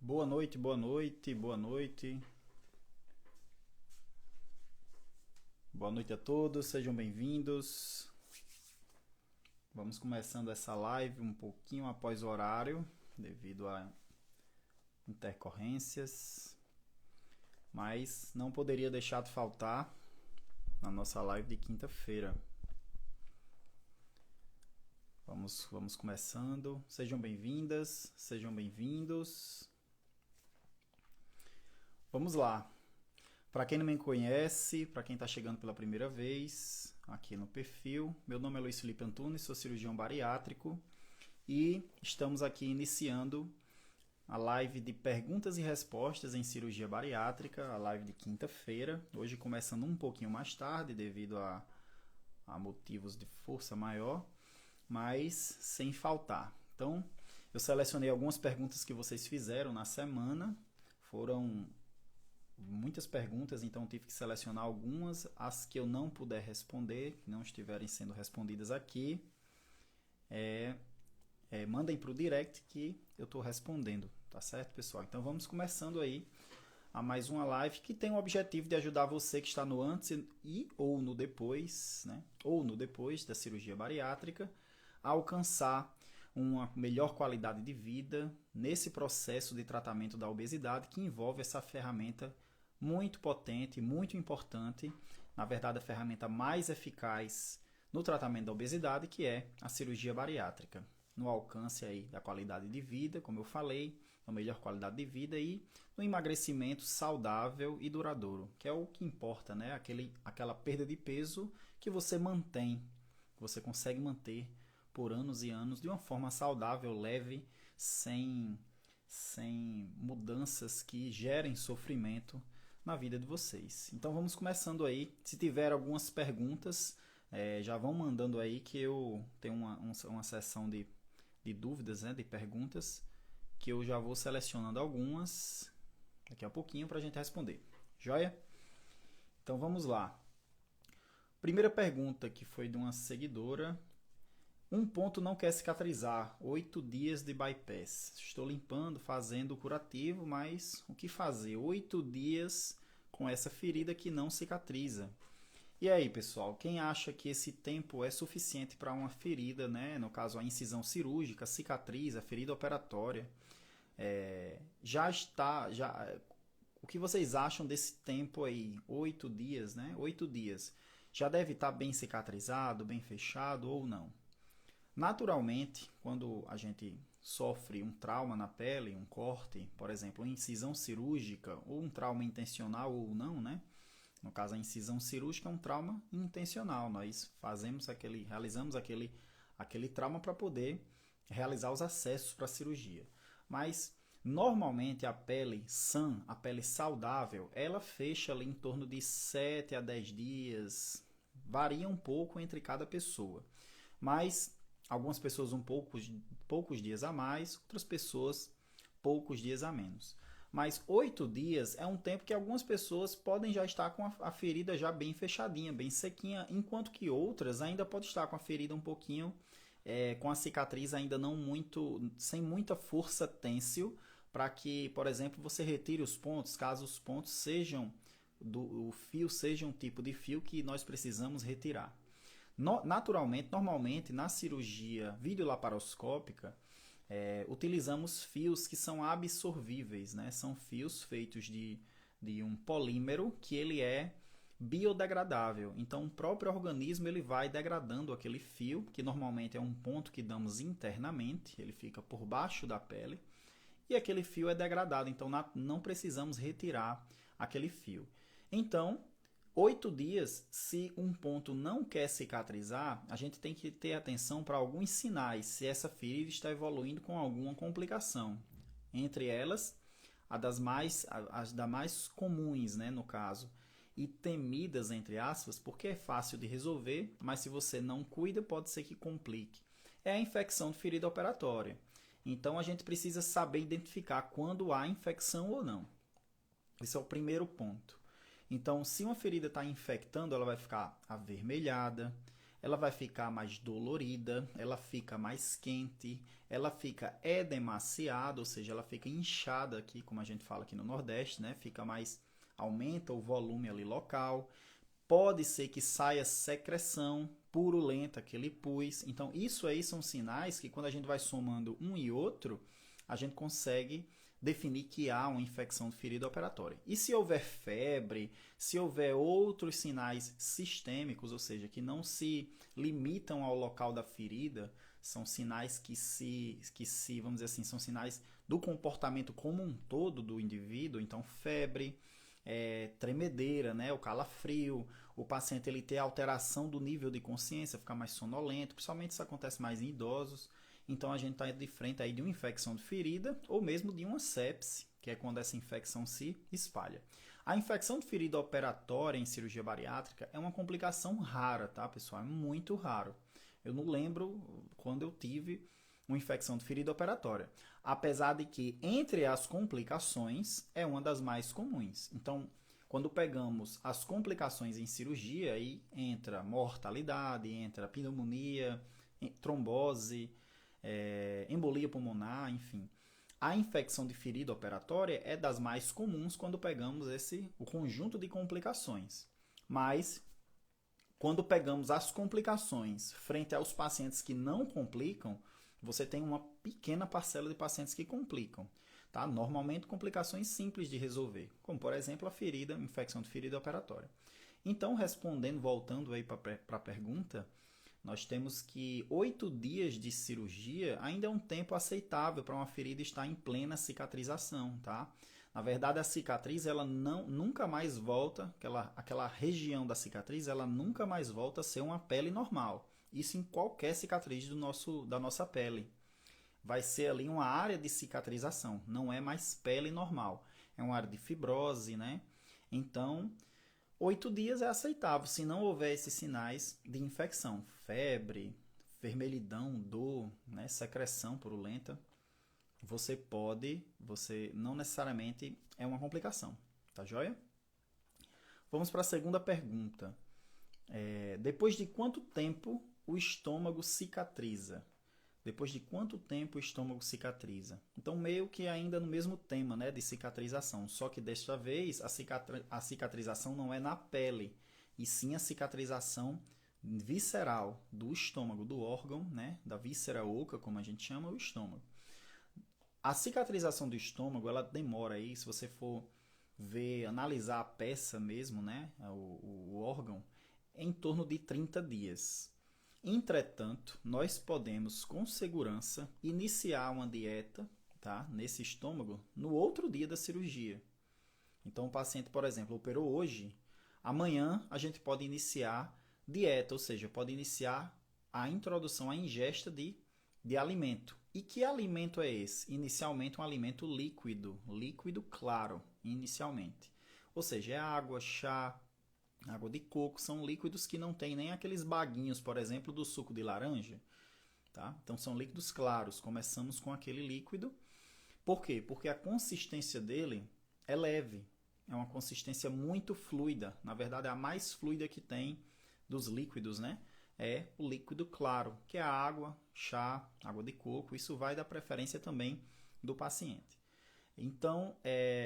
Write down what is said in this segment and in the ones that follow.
Boa noite, boa noite, boa noite. Boa noite a todos, sejam bem-vindos. Vamos começando essa live um pouquinho após o horário, devido a intercorrências, mas não poderia deixar de faltar na nossa live de quinta-feira. Vamos começando. Sejam bem-vindas, sejam bem-vindos. Vamos lá. Para quem não me conhece, para quem está chegando pela primeira vez aqui no perfil, meu nome é Luiz Felipe Antunes, sou cirurgião bariátrico e estamos aqui iniciando a live de perguntas e respostas em cirurgia bariátrica, a live de quinta-feira, hoje começando um pouquinho mais tarde devido a motivos de força maior, mas sem faltar. Então, eu selecionei algumas perguntas que vocês fizeram na semana, foram muitas perguntas, então tive que selecionar algumas, as que eu não puder responder, que não estiverem sendo respondidas aqui, mandem para o direct que eu estou respondendo, tá certo, pessoal? Então vamos começando aí a mais uma live que tem o objetivo de ajudar você que está no antes e ou no depois, né? Ou no depois da cirurgia bariátrica, a alcançar uma melhor qualidade de vida nesse processo de tratamento da obesidade que envolve essa ferramenta muito potente, muito importante, na verdade a ferramenta mais eficaz no tratamento da obesidade, que é a cirurgia bariátrica, no alcance aí da qualidade de vida, como eu falei, uma melhor qualidade de vida e no emagrecimento saudável e duradouro, que é o que importa, né? Aquela perda de peso que você mantém, que você consegue manter por anos e anos de uma forma saudável, leve, sem mudanças que gerem sofrimento na vida de vocês. Então vamos começando aí. Se tiver algumas perguntas, já vão mandando aí que eu tenho uma sessão de dúvidas, né, de perguntas, que eu já vou selecionando algumas daqui a pouquinho para a gente responder. Joia? Então vamos lá. Primeira pergunta que foi de uma seguidora. Um ponto não quer cicatrizar, 8 dias de bypass. Estou limpando, fazendo o curativo, mas o que fazer? 8 dias com essa ferida que não cicatriza. E aí, pessoal, quem acha que esse tempo é suficiente para uma ferida, né? No caso, a incisão cirúrgica, a cicatriz, a ferida operatória, o que vocês acham desse tempo aí? 8 dias, né? 8 dias. Já deve estar bem cicatrizado, bem fechado ou não? Naturalmente, quando a gente sofre um trauma na pele, um corte, por exemplo, uma incisão cirúrgica, ou um trauma intencional ou não, né? No caso, a incisão cirúrgica é um trauma intencional. Nós realizamos aquele trauma para poder realizar os acessos para a cirurgia. Mas, normalmente, a pele sã, a pele saudável, ela fecha ali em torno de 7 a 10 dias. Varia um pouco entre cada pessoa. Mas algumas pessoas poucos dias a mais, outras pessoas poucos dias a menos. Mas 8 dias é um tempo que algumas pessoas podem já estar com a ferida já bem fechadinha, bem sequinha, enquanto que outras ainda podem estar com a ferida um pouquinho, com a cicatriz ainda não muito, sem muita força têncil, para que, por exemplo, você retire os pontos, caso os pontos sejam, o fio seja um tipo de fio que nós precisamos retirar. Normalmente, na cirurgia videolaparoscópica, utilizamos fios que são absorvíveis, né? São fios feitos de um polímero que ele é biodegradável. Então, o próprio organismo ele vai degradando aquele fio, que normalmente é um ponto que damos internamente, ele fica por baixo da pele, e aquele fio é degradado, então não precisamos retirar aquele fio. Então, 8 dias, se um ponto não quer cicatrizar, a gente tem que ter atenção para alguns sinais, se essa ferida está evoluindo com alguma complicação. Entre elas, as das mais comuns, né, no caso, e temidas, entre aspas, porque é fácil de resolver, mas se você não cuida, pode ser que complique. É a infecção de ferida operatória. Então, a gente precisa saber identificar quando há infecção ou não. Esse é o primeiro ponto. Então, se uma ferida está infectando, ela vai ficar avermelhada, ela vai ficar mais dolorida, ela fica mais quente, ela fica edemaciada, ou seja, ela fica inchada aqui, como a gente fala aqui no Nordeste, né? Fica mais, aumenta o volume ali local. Pode ser que saia secreção purulenta, aquele pus. Então, isso aí são sinais que quando a gente vai somando um e outro, a gente consegue definir que há uma infecção de ferida operatória. E se houver febre, se houver outros sinais sistêmicos, ou seja, que não se limitam ao local da ferida, são sinais vamos dizer assim, são sinais do comportamento como um todo do indivíduo, então febre, tremedeira, né, o calafrio, o paciente ele ter alteração do nível de consciência, ficar mais sonolento, principalmente isso acontece mais em idosos. Então a gente está de frente aí de uma infecção de ferida ou mesmo de uma sepse, que é quando essa infecção se espalha. A infecção de ferida operatória em cirurgia bariátrica é uma complicação rara, tá, pessoal? É muito raro. Eu não lembro quando eu tive uma infecção de ferida operatória. Apesar de que, entre as complicações, é uma das mais comuns. Então, quando pegamos as complicações em cirurgia, aí entra mortalidade, entra pneumonia, trombose, embolia pulmonar, enfim. A infecção de ferida operatória é das mais comuns quando pegamos o conjunto de complicações. Mas, quando pegamos as complicações frente aos pacientes que não complicam, você tem uma pequena parcela de pacientes que complicam. Tá? Normalmente, complicações simples de resolver, como, por exemplo, a infecção de ferida operatória. Então, voltando aí para a pergunta, nós temos que 8 dias de cirurgia ainda é um tempo aceitável para uma ferida estar em plena cicatrização, tá? Na verdade, a cicatriz ela nunca mais volta, aquela região da cicatriz, ela nunca mais volta a ser uma pele normal. Isso em qualquer cicatriz da nossa pele. Vai ser ali uma área de cicatrização, não é mais pele normal. É uma área de fibrose, né? Então, 8 dias é aceitável, se não houver esses sinais de infecção. Febre, vermelhidão, dor, né? Secreção purulenta. Você não necessariamente é uma complicação, tá joia? Vamos para a segunda pergunta. Depois de quanto tempo o estômago cicatriza? Depois de quanto tempo o estômago cicatriza? Então, meio que ainda no mesmo tema, né, de cicatrização, só que desta vez a cicatrização não é na pele, e sim a cicatrização visceral do estômago, do órgão, né, da víscera oca, como a gente chama, o estômago. A cicatrização do estômago, ela demora aí, se você for analisar a peça mesmo, né, o órgão, em torno de 30 dias. Entretanto, nós podemos com segurança iniciar uma dieta, tá, nesse estômago no outro dia da cirurgia. Então, o paciente, por exemplo, operou hoje, amanhã a gente pode iniciar dieta, ou seja, pode iniciar a introdução, a ingesta de alimento. E que alimento é esse? Inicialmente um alimento líquido claro, inicialmente. Ou seja, é água, chá, água de coco, são líquidos que não tem nem aqueles baguinhos, por exemplo, do suco de laranja. Tá? Então são líquidos claros, começamos com aquele líquido. Por quê? Porque a consistência dele é leve, é uma consistência muito fluida, na verdade é a mais fluida que tem dos líquidos, né? É o líquido claro, que é a água, chá, água de coco, isso vai da preferência também do paciente. Então,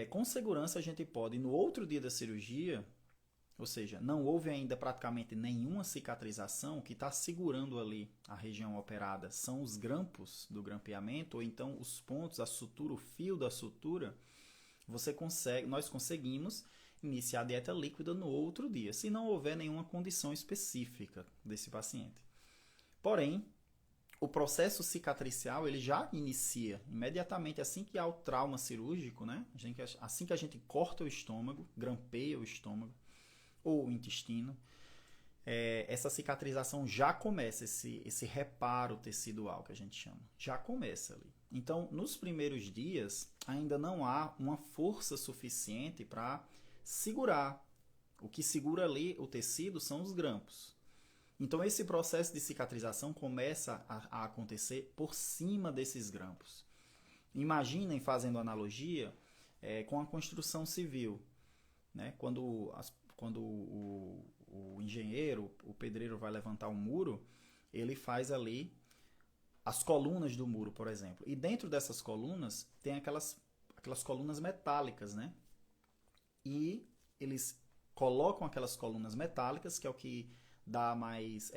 com segurança a gente pode, no outro dia da cirurgia, ou seja, não houve ainda praticamente nenhuma cicatrização, o que está segurando ali a região operada são os grampos do grampeamento, ou então os pontos, a sutura, o fio da sutura, nós conseguimos iniciar a dieta líquida no outro dia, se não houver nenhuma condição específica desse paciente. Porém, o processo cicatricial ele já inicia imediatamente assim que há o trauma cirúrgico, né? Assim que a gente corta o estômago, grampeia o estômago ou o intestino, essa cicatrização já começa, esse reparo tecidual que a gente chama, já começa ali. Então, nos primeiros dias, ainda não há uma força suficiente para segurar. O que segura ali o tecido são os grampos. Então, esse processo de cicatrização começa a acontecer por cima desses grampos. Imaginem, fazendo analogia, com a construção civil. Né? Quando o engenheiro, o pedreiro vai levantar um muro, ele faz ali as colunas do muro, por exemplo. E dentro dessas colunas tem aquelas colunas metálicas, né? E eles colocam aquelas colunas metálicas, que é o que dá mais,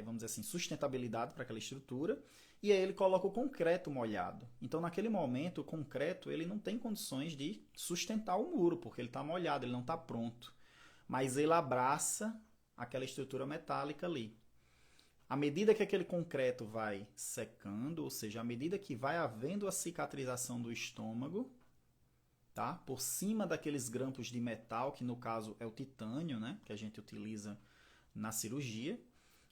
vamos dizer assim, sustentabilidade para aquela estrutura, e aí ele coloca o concreto molhado. Então, naquele momento, o concreto ele não tem condições de sustentar o muro, porque ele está molhado, ele não está pronto. Mas ele abraça aquela estrutura metálica ali. À medida que aquele concreto vai secando, ou seja, à medida que vai havendo a cicatrização do estômago, tá? Por cima daqueles grampos de metal, que no caso é o titânio, né? Que a gente utiliza na cirurgia,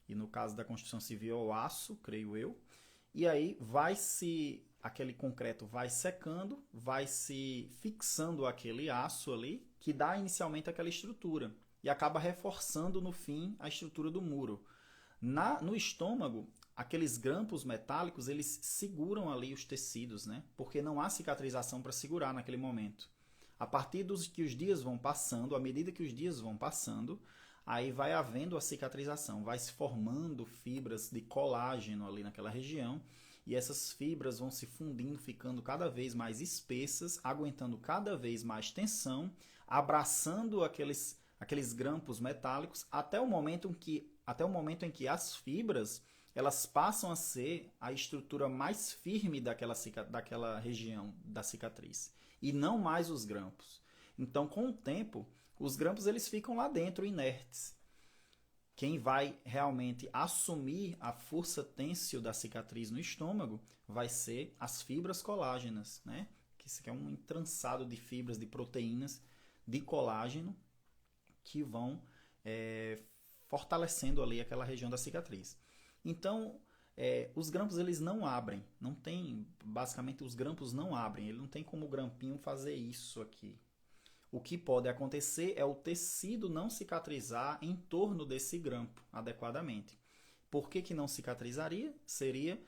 e no caso da construção civil é o aço, creio eu. E aí aquele concreto vai secando, vai se fixando aquele aço ali, que dá inicialmente aquela estrutura, e acaba reforçando no fim a estrutura do muro. No estômago, aqueles grampos metálicos, eles seguram ali os tecidos, né? Porque não há cicatrização para segurar naquele momento. A partir dos que os dias vão passando, à medida que os dias vão passando, aí vai havendo a cicatrização, vai se formando fibras de colágeno ali naquela região, e essas fibras vão se fundindo, ficando cada vez mais espessas, aguentando cada vez mais tensão, abraçando aqueles grampos metálicos até o momento em que as fibras elas passam a ser a estrutura mais firme daquela região da cicatriz e não mais os grampos. Então, com o tempo, os grampos eles ficam lá dentro inertes. Quem vai realmente assumir a força têncil da cicatriz no estômago vai ser as fibras colágenas, né? Que isso aqui é um entrançado de fibras, de proteínas de colágeno que vão fortalecendo ali aquela região da cicatriz. Então, os grampos eles não abrem, basicamente os grampos não abrem, ele não tem como o grampinho fazer isso aqui. O que pode acontecer é o tecido não cicatrizar em torno desse grampo adequadamente. Por que não cicatrizaria? Seria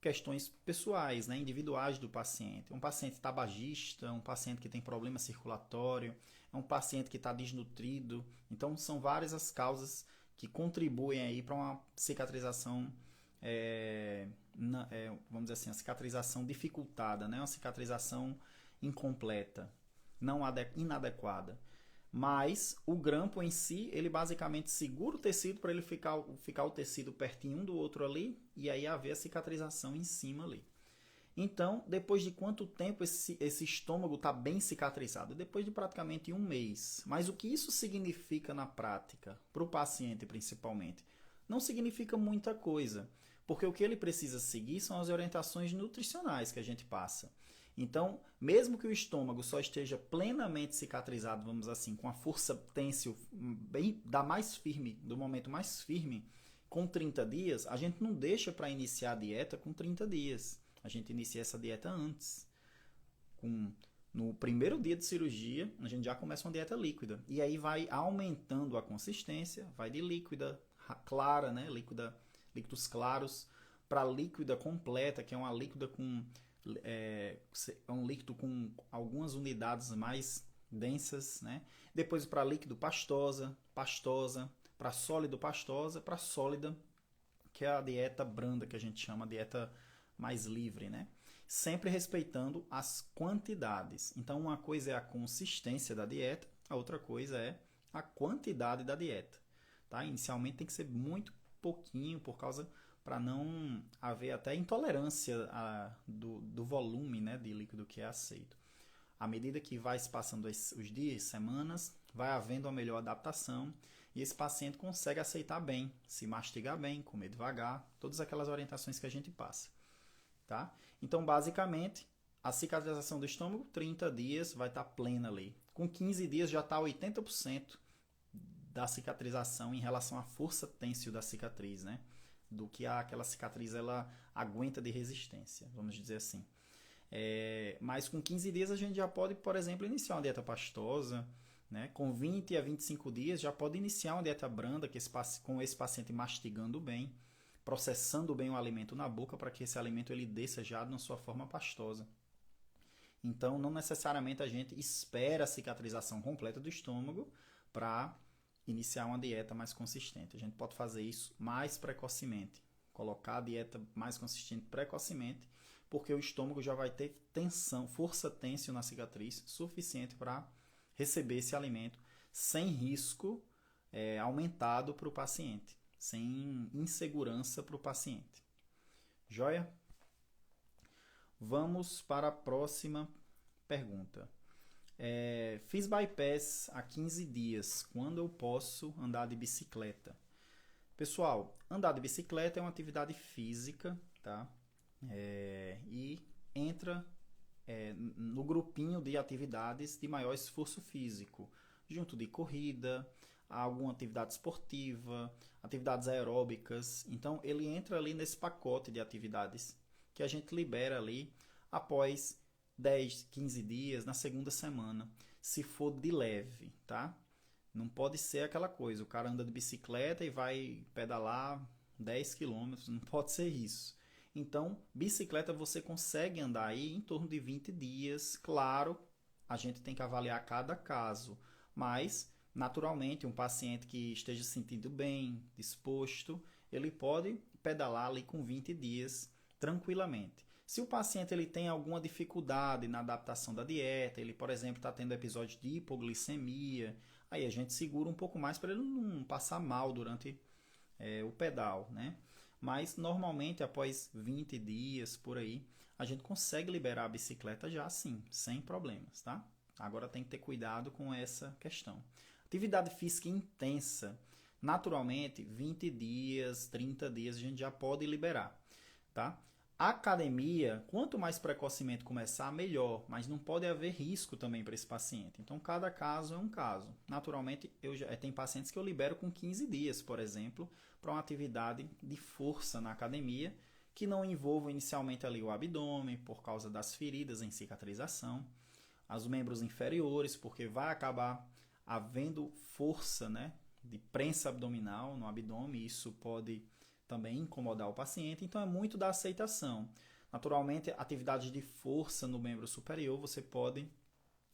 questões pessoais, né, individuais do paciente. Um paciente tabagista, um paciente que tem problema circulatório, é um paciente que está desnutrido. Então, são várias as causas que contribuem aí para uma cicatrização, vamos dizer assim, a cicatrização dificultada, né? Uma cicatrização incompleta, não inadequada. Mas o grampo em si, ele basicamente segura o tecido para ele ficar o tecido pertinho um do outro ali, e aí haver a cicatrização em cima ali. Então, depois de quanto tempo esse estômago está bem cicatrizado? Depois de praticamente 1 mês. Mas o que isso significa na prática, para o paciente principalmente? Não significa muita coisa, porque o que ele precisa seguir são as orientações nutricionais que a gente passa. Então, mesmo que o estômago só esteja plenamente cicatrizado, vamos assim, com a força têncil do momento mais firme, com 30 dias, a gente não deixa para iniciar a dieta com 30 dias. A gente inicia essa dieta antes. No primeiro dia de cirurgia, a gente já começa uma dieta líquida. E aí vai aumentando a consistência, vai de líquida clara, né? Líquidos claros, para líquida completa, que é uma líquida um líquido com algumas unidades mais densas, né? Depois para líquido pastosa, para sólido pastosa, para sólida, que é a dieta branda, que a gente chama de dieta mais livre, né? Sempre respeitando as quantidades. Então, uma coisa é a consistência da dieta, a outra coisa é a quantidade da dieta. Tá? Inicialmente tem que ser muito pouquinho, para não haver até intolerância do volume, né, de líquido que é aceito. À medida que vai se passando os dias, semanas, vai havendo uma melhor adaptação e esse paciente consegue aceitar bem, se mastigar bem, comer devagar, todas aquelas orientações que a gente passa. Tá? Então, basicamente, a cicatrização do estômago, 30 dias, vai estar plena ali. Com 15 dias já está 80% da cicatrização em relação à força têncil da cicatriz, né? Do que aquela cicatriz ela aguenta de resistência, vamos dizer assim. Mas com 15 dias a gente já pode, por exemplo, iniciar uma dieta pastosa, né? Com 20 a 25 dias já pode iniciar uma dieta branda, com esse paciente mastigando bem, processando bem o alimento na boca para que esse alimento ele desça já na sua forma pastosa. Então, não necessariamente a gente espera a cicatrização completa do estômago para iniciar uma dieta mais consistente. A gente pode fazer isso mais precocemente, colocar a dieta mais consistente precocemente, porque o estômago já vai ter tensão, força tênsio na cicatriz suficiente para receber esse alimento sem risco aumentado para o paciente, sem insegurança para o paciente. Joia? Vamos para a próxima pergunta. Fiz bypass há 15 dias. Quando eu posso andar de bicicleta? Pessoal, andar de bicicleta é uma atividade física, tá? E entra no grupinho de atividades de maior esforço físico, junto de corrida, alguma atividade esportiva, atividades aeróbicas. Então, ele entra ali nesse pacote de atividades que a gente libera ali após 10, 15 dias, na segunda semana, se for de leve, tá? Não pode ser aquela coisa, o cara anda de bicicleta e vai pedalar 10 quilômetros, não pode ser isso. Então, bicicleta você consegue andar aí em torno de 20 dias. Claro, a gente tem que avaliar cada caso, mas naturalmente um paciente que esteja se sentindo bem, disposto, ele pode pedalar ali com 20 dias tranquilamente. Se o paciente ele tem alguma dificuldade na adaptação da dieta, ele, por exemplo, está tendo episódios de hipoglicemia, aí a gente segura um pouco mais para ele não passar mal durante o pedal, né? Mas normalmente após 20 dias por aí, a gente consegue liberar a bicicleta já sim, sem problemas, tá? Agora tem que ter cuidado com essa questão. Atividade física intensa, naturalmente 20 dias, 30 dias a gente já pode liberar, tá? Academia, quanto mais precocemente começar, melhor, mas não pode haver risco também para esse paciente. Então, cada caso é um caso. Naturalmente, tem pacientes que eu libero com 15 dias, por exemplo, para uma atividade de força na academia, que não envolva inicialmente ali o abdômen, por causa das feridas em cicatrização, os membros inferiores, porque vai acabar havendo força, né, de prensa abdominal no abdômen, isso pode também incomodar o paciente, então é muito da aceitação. Naturalmente, atividades de força no membro superior você pode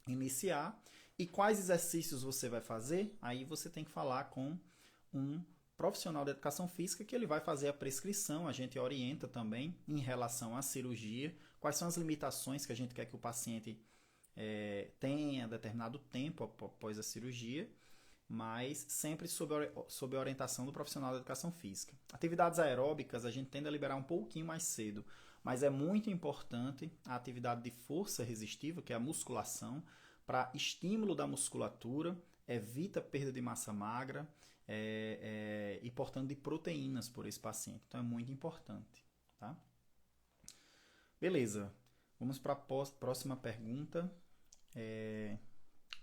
iniciar. E quais exercícios você vai fazer? Aí você tem que falar com um profissional de educação física que ele vai fazer a prescrição, a gente orienta também em relação à cirurgia, quais são as limitações que a gente quer que o paciente tenha determinado tempo após a cirurgia, mas sempre sob a orientação do profissional da educação física. Atividades aeróbicas a gente tende a liberar um pouquinho mais cedo, mas é muito importante a atividade de força resistiva, que é a musculação, para estímulo da musculatura, evita perda de massa magra e, portanto, de proteínas por esse paciente. Então é muito importante. Tá? Beleza, vamos para a próxima pergunta.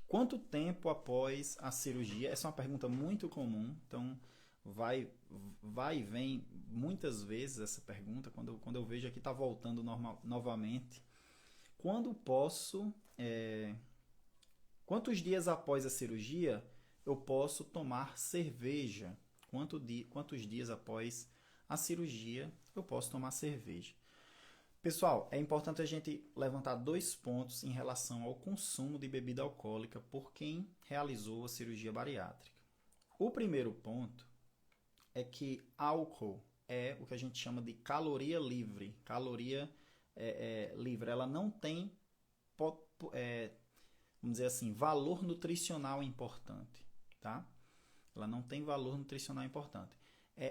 Quanto tempo após a cirurgia? Essa é uma pergunta muito comum, então vai e vem muitas vezes essa pergunta, quando eu vejo aqui está voltando novamente. Quantos dias após a cirurgia eu posso tomar cerveja? Quantos dias após a cirurgia eu posso tomar cerveja? Pessoal, é importante a gente levantar 2 pontos em relação ao consumo de bebida alcoólica por quem realizou a cirurgia bariátrica. O primeiro ponto é que álcool é o que a gente chama de caloria livre. Caloria livre, ela não tem, vamos dizer assim, valor nutricional importante, tá? Ela não tem valor nutricional importante.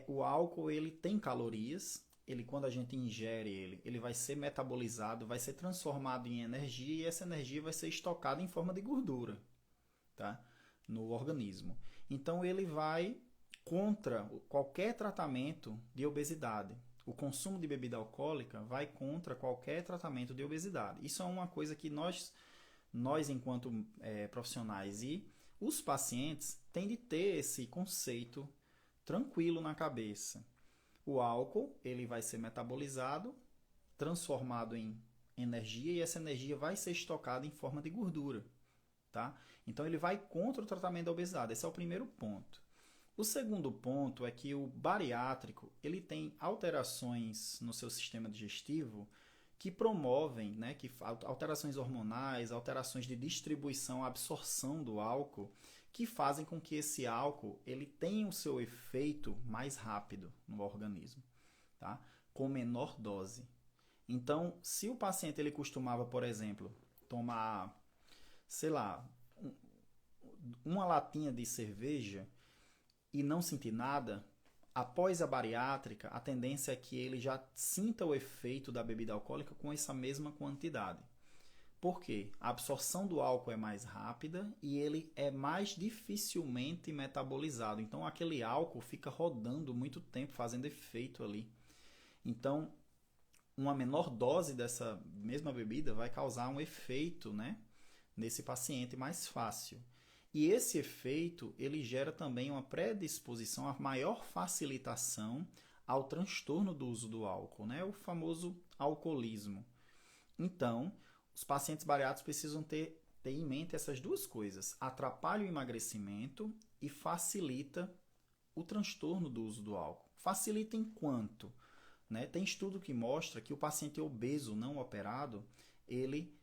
O álcool, ele tem calorias. Quando a gente ingere ele vai ser metabolizado, vai ser transformado em energia e essa energia vai ser estocada em forma de gordura, tá? No organismo. Então ele vai contra qualquer tratamento de obesidade. O consumo de bebida alcoólica vai contra qualquer tratamento de obesidade. Isso é uma coisa que nós enquanto profissionais e os pacientes têm de ter esse conceito tranquilo na cabeça. O álcool ele vai ser metabolizado, transformado em energia e essa energia vai ser estocada em forma de gordura. Tá? Então ele vai contra o tratamento da obesidade. Esse é o primeiro ponto. O segundo ponto é que o bariátrico ele tem alterações no seu sistema digestivo que promovem, né, alterações hormonais, alterações de distribuição, absorção do álcool, que fazem com que esse álcool ele tenha o seu efeito mais rápido no organismo, tá? Com menor dose. Então, se o paciente ele costumava, por exemplo, tomar, sei lá, uma latinha de cerveja e não sentir nada, após a bariátrica, a tendência é que ele já sinta o efeito da bebida alcoólica com essa mesma quantidade. Por quê? A absorção do álcool é mais rápida e ele é mais dificilmente metabolizado. Então, aquele álcool fica rodando muito tempo, fazendo efeito ali. Então, uma menor dose dessa mesma bebida vai causar um efeito, né, nesse paciente mais fácil. E esse efeito, ele gera também uma predisposição, a maior facilitação ao transtorno do uso do álcool, né, o famoso alcoolismo. Então, os pacientes bariátricos precisam ter em mente essas duas coisas. Atrapalha o emagrecimento e facilita o transtorno do uso do álcool. Facilita em quanto? Né? Tem estudo que mostra que o paciente obeso não operado, ele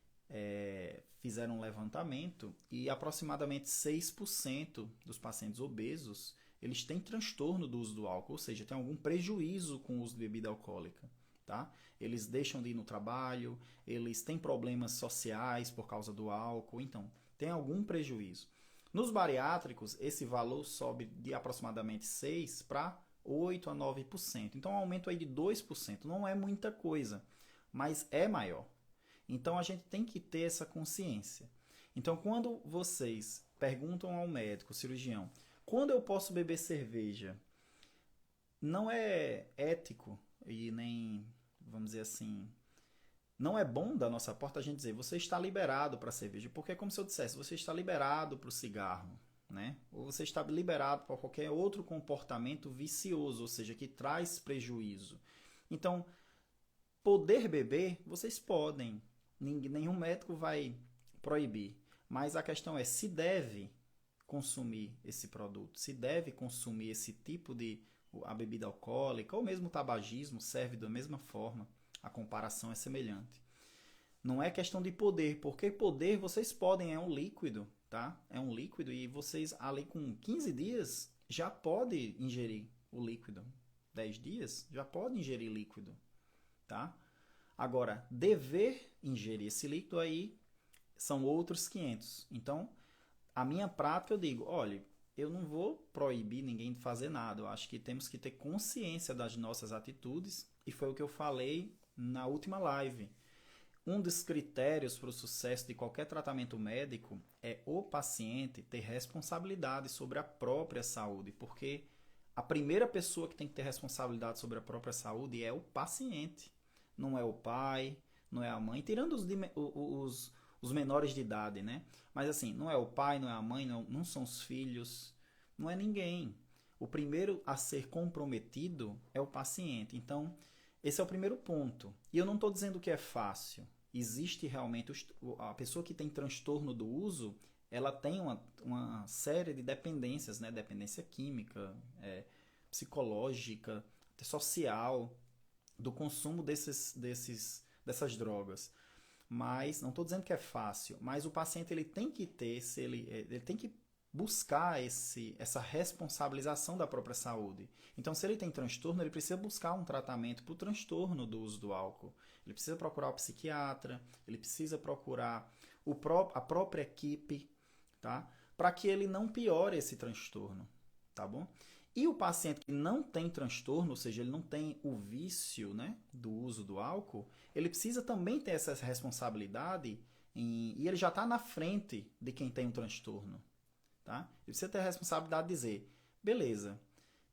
fizeram um levantamento e aproximadamente 6% dos pacientes obesos, eles têm transtorno do uso do álcool, ou seja, tem algum prejuízo com o uso de bebida alcoólica. Tá? Eles deixam de ir no trabalho, eles têm problemas sociais por causa do álcool, então tem algum prejuízo. Nos bariátricos, esse valor sobe de aproximadamente 6% para 8% a 9%. Então, um aumento aí de 2%. Não é muita coisa, mas é maior. Então, a gente tem que ter essa consciência. Então, quando vocês perguntam ao médico, cirurgião, quando eu posso beber cerveja? Não é ético e nem, vamos dizer assim, não é bom da nossa parte a gente dizer você está liberado para a cerveja, porque é como se eu dissesse, você está liberado para o cigarro, né? Ou você está liberado para qualquer outro comportamento vicioso, ou seja, que traz prejuízo. Então, poder beber, vocês podem, nenhum médico vai proibir, mas a questão é se deve consumir esse produto, se deve consumir esse tipo de a bebida alcoólica ou mesmo o tabagismo serve da mesma forma. A comparação é semelhante. Não é questão de poder, porque poder vocês podem, é um líquido, tá? É um líquido e vocês ali com 15 dias já pode ingerir o líquido. 10 dias já pode ingerir líquido, tá? Agora, dever ingerir esse líquido aí são outros 500. Então, a minha prática eu digo, olha, eu não vou proibir ninguém de fazer nada. Eu acho que temos que ter consciência das nossas atitudes e foi o que eu falei na última live. Um dos critérios para o sucesso de qualquer tratamento médico é o paciente ter responsabilidade sobre a própria saúde, porque a primeira pessoa que tem que ter responsabilidade sobre a própria saúde é o paciente. Não é o pai, não é a mãe, tirando os menores de idade, né? Mas assim, não é o pai, não é a mãe, não são os filhos, não é ninguém. O primeiro a ser comprometido é o paciente. Então, esse é o primeiro ponto. E eu não estou dizendo que é fácil. Existe realmente, a pessoa que tem transtorno do uso, ela tem uma série de dependências, né? Dependência química, psicológica, social, do consumo dessas drogas. Mas, não estou dizendo que é fácil, mas o paciente ele tem que ter, ele tem que buscar essa responsabilização da própria saúde. Então, se ele tem transtorno, ele precisa buscar um tratamento para o transtorno do uso do álcool. Ele precisa procurar o psiquiatra, ele precisa procurar a própria equipe, tá? Para que ele não piore esse transtorno, tá bom? E o paciente que não tem transtorno, ou seja, ele não tem o vício, né, do uso do álcool, ele precisa também ter essa responsabilidade e ele já está na frente de quem tem um transtorno. Tá? Ele precisa ter a responsabilidade de dizer, beleza,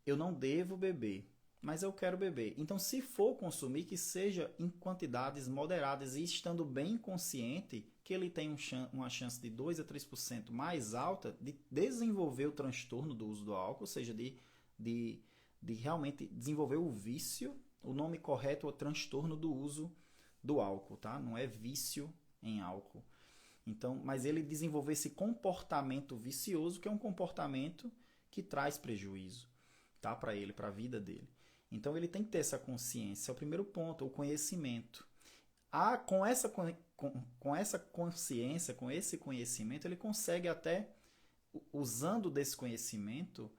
eu não devo beber, mas eu quero beber. Então, se for consumir, que seja em quantidades moderadas e estando bem consciente que ele tem uma chance de 2 a 3% mais alta de desenvolver o transtorno do uso do álcool, ou seja, de realmente desenvolver o vício. O nome correto é o transtorno do uso do álcool, tá? Não é vício em álcool. Então, mas ele desenvolver esse comportamento vicioso, que é um comportamento que traz prejuízo, tá? Para ele, para a vida dele. Então, ele tem que ter essa consciência. É o primeiro ponto, o conhecimento. Com essa consciência, com esse conhecimento, ele consegue até usando desse conhecimento,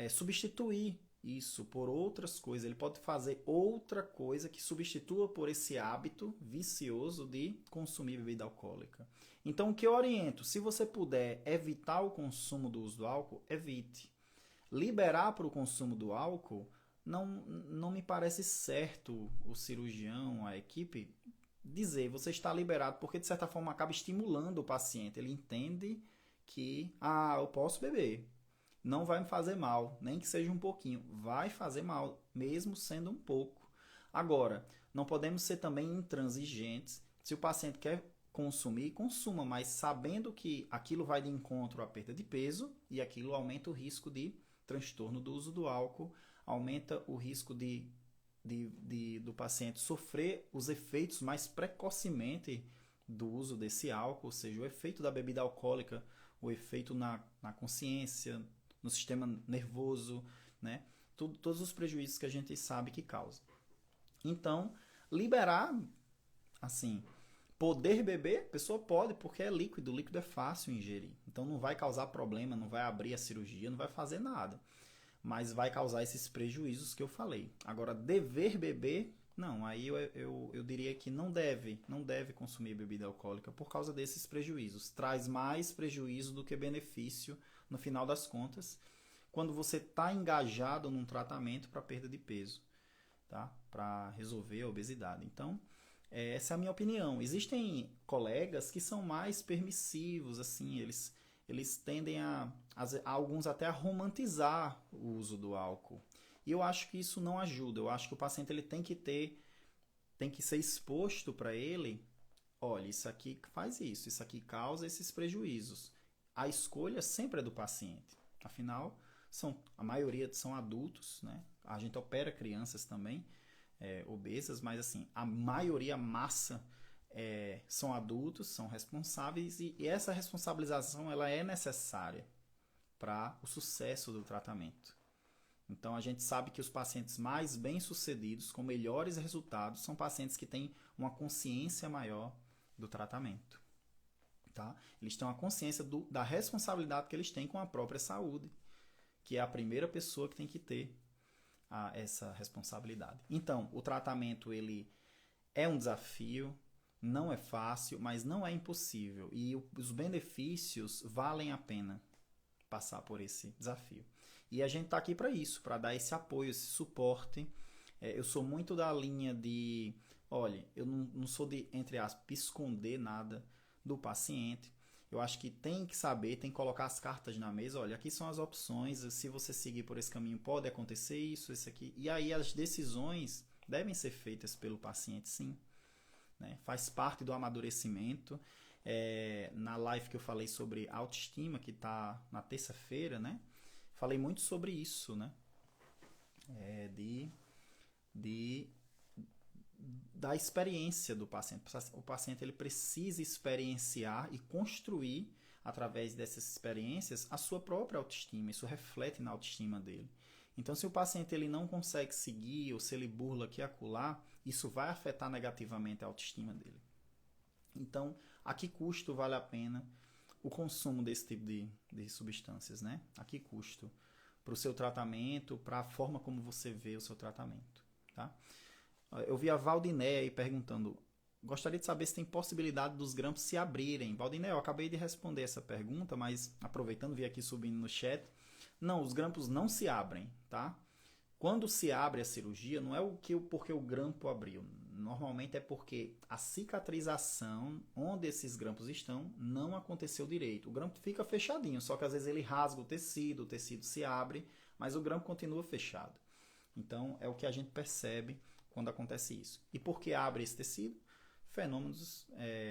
substituir isso por outras coisas. Ele pode fazer outra coisa que substitua por esse hábito vicioso de consumir bebida alcoólica. Então, o que eu oriento? Se você puder evitar o consumo do uso do álcool, evite. Liberar para o consumo do álcool, não me parece certo o cirurgião, a equipe, dizer você está liberado, porque de certa forma acaba estimulando o paciente. Ele entende que, eu posso beber, não vai me fazer mal, nem que seja um pouquinho. Vai fazer mal, mesmo sendo um pouco. Agora, não podemos ser também intransigentes. Se o paciente quer consumir, consuma, mas sabendo que aquilo vai de encontro à perda de peso e aquilo aumenta o risco de transtorno do uso do álcool, aumenta o risco do paciente sofrer os efeitos mais precocemente do uso desse álcool, ou seja, o efeito da bebida alcoólica, o efeito na consciência, no sistema nervoso, né? Todos os prejuízos que a gente sabe que causa. Então, liberar, assim, poder beber, a pessoa pode, porque é líquido, o líquido é fácil ingerir. Então não vai causar problema, não vai abrir a cirurgia, não vai fazer nada. Mas vai causar esses prejuízos que eu falei. Agora, dever beber, não, aí eu diria que não deve consumir bebida alcoólica por causa desses prejuízos. Traz mais prejuízo do que benefício no final das contas, quando você está engajado num tratamento para perda de peso, tá? Para resolver a obesidade. Então, essa é a minha opinião. Existem colegas que são mais permissivos, assim, eles tendem a alguns até a romantizar o uso do álcool. E eu acho que isso não ajuda. Eu acho que o paciente ele tem que ser exposto para ele, olha, isso aqui faz isso aqui causa esses prejuízos. A escolha sempre é do paciente. Afinal, a maioria são adultos, né? A gente opera crianças também, obesas, mas assim, a maioria, a massa, são adultos, são responsáveis e essa responsabilização ela é necessária para o sucesso do tratamento. Então a gente sabe que os pacientes mais bem-sucedidos, com melhores resultados, são pacientes que têm uma consciência maior do tratamento. Tá? Eles têm uma consciência da responsabilidade que eles têm com a própria saúde, que é a primeira pessoa que tem que ter essa responsabilidade. Então, o tratamento ele é um desafio, não é fácil, mas não é impossível. E os benefícios valem a pena passar por esse desafio. E a gente está aqui para isso, para dar esse apoio, esse suporte. Eu sou muito da linha de, olha, eu não sou de, entre aspas, esconder nada do paciente. Eu acho que tem que saber, tem que colocar as cartas na mesa. Olha, aqui são as opções. Se você seguir por esse caminho, pode acontecer isso, isso aqui. E aí as decisões devem ser feitas pelo paciente, sim. Né? Faz parte do amadurecimento. Na live que eu falei sobre autoestima, que está na terça-feira, né? Falei muito sobre isso, né? Da experiência do paciente. O paciente ele precisa experienciar e construir, através dessas experiências, a sua própria autoestima. Isso reflete na autoestima dele. Então, se o paciente ele não consegue seguir ou se ele burla aqui e acolá, isso vai afetar negativamente a autoestima dele. Então, a que custo vale a pena o consumo desse tipo de substâncias, né? A que custo? Para o seu tratamento, para a forma como você vê o seu tratamento, tá? Eu vi a Valdiné aí perguntando, gostaria de saber se tem possibilidade dos grampos se abrirem. Valdiné, eu acabei de responder essa pergunta, mas aproveitando, vi aqui subindo no chat. Não, os grampos não se abrem, tá? Quando se abre a cirurgia, não é porque o grampo abriu. Normalmente é porque a cicatrização onde esses grampos estão não aconteceu direito. O grampo fica fechadinho, só que às vezes ele rasga o tecido se abre, mas o grampo continua fechado. Então é o que a gente percebe quando acontece isso. E por que abre esse tecido? Fenômenos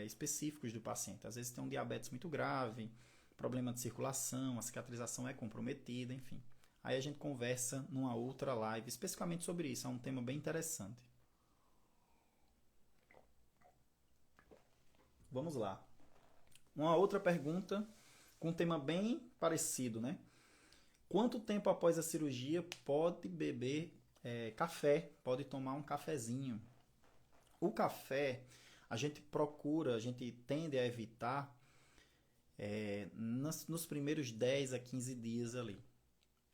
específicos do paciente. Às vezes tem um diabetes muito grave, problema de circulação, a cicatrização é comprometida, enfim. Aí a gente conversa numa outra live especificamente sobre isso. É um tema bem interessante. Vamos lá. Uma outra pergunta com um tema bem parecido, né? Quanto tempo após a cirurgia pode beber café? Pode tomar um cafezinho? O café, a gente tende a evitar nos primeiros 10 a 15 dias ali.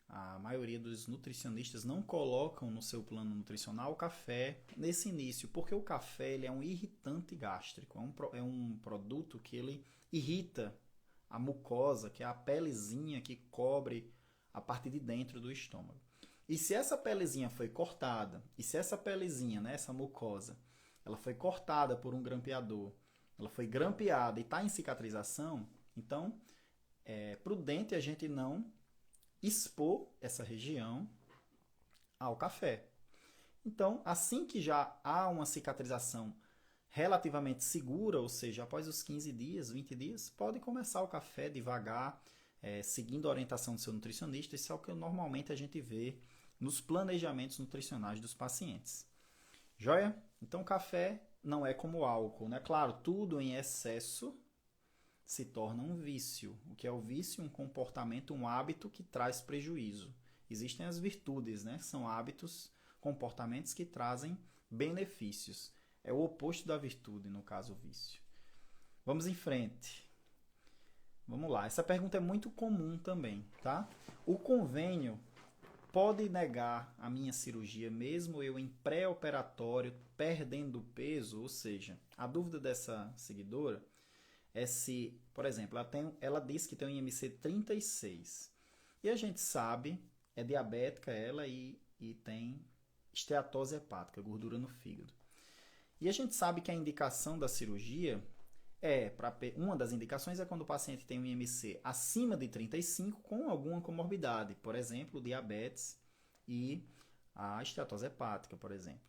A maioria dos nutricionistas não colocam no seu plano nutricional o café nesse início, porque o café ele é um irritante gástrico, é um produto que ele irrita a mucosa, que é a pelezinha que cobre a parte de dentro do estômago. E se essa pelezinha foi cortada, e se essa pelezinha, né, essa mucosa, ela foi cortada por um grampeador, ela foi grampeada e está em cicatrização, então é prudente a gente não expor essa região ao café. Então, assim que já há uma cicatrização relativamente segura, ou seja, após os 15 dias, 20 dias, pode começar o café devagar, seguindo a orientação do seu nutricionista. Isso é o que normalmente a gente vê nos planejamentos nutricionais dos pacientes. Joia? Então, café não é como álcool, né? Claro, tudo em excesso se torna um vício. O que é o vício? Um comportamento, um hábito que traz prejuízo. Existem as virtudes, né? São hábitos, comportamentos que trazem benefícios. É o oposto da virtude, no caso, o vício. Vamos em frente. Vamos lá. Essa pergunta é muito comum também, tá? O convênio pode negar a minha cirurgia mesmo eu em pré-operatório perdendo peso? Ou seja, a dúvida dessa seguidora é se, por exemplo, ela diz que tem um IMC 36 e a gente sabe, é diabética ela e tem esteatose hepática, gordura no fígado. E a gente sabe que a indicação da cirurgia uma das indicações é quando o paciente tem um IMC acima de 35 com alguma comorbidade, por exemplo, diabetes e a esteatose hepática, por exemplo.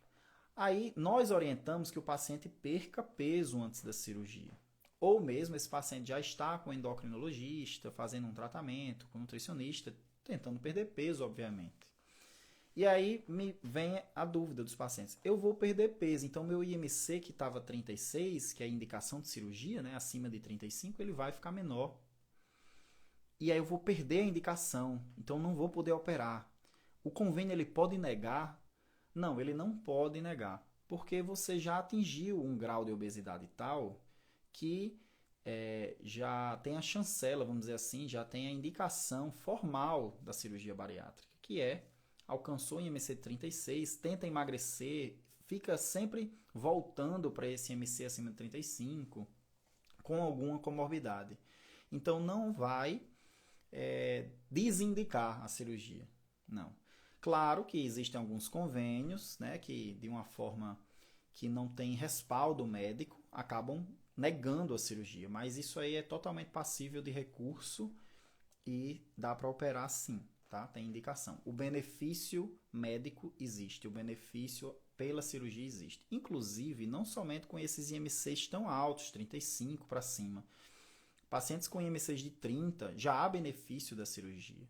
Aí nós orientamos que o paciente perca peso antes da cirurgia. Ou mesmo esse paciente já está com o endocrinologista, fazendo um tratamento, com o nutricionista, tentando perder peso, obviamente. E aí me vem a dúvida dos pacientes. Eu vou perder peso, então meu IMC que estava 36, que é a indicação de cirurgia, né, acima de 35, ele vai ficar menor. E aí eu vou perder a indicação, então não vou poder operar. O convênio ele pode negar? Não, ele não pode negar, porque você já atingiu um grau de obesidade tal que já tem a chancela, vamos dizer assim, já tem a indicação formal da cirurgia bariátrica, que alcançou o IMC 36, tenta emagrecer, fica sempre voltando para esse IMC acima de 35, com alguma comorbidade. Então não vai desindicar a cirurgia, não. Claro que existem alguns convênios, né, que de uma forma que não tem respaldo médico, acabam negando a cirurgia, mas isso aí é totalmente passível de recurso e dá para operar sim, tá? Tem indicação. O benefício médico existe, o benefício pela cirurgia existe. Inclusive, não somente com esses IMCs tão altos, 35 para cima. Pacientes com IMCs de 30 já há benefício da cirurgia.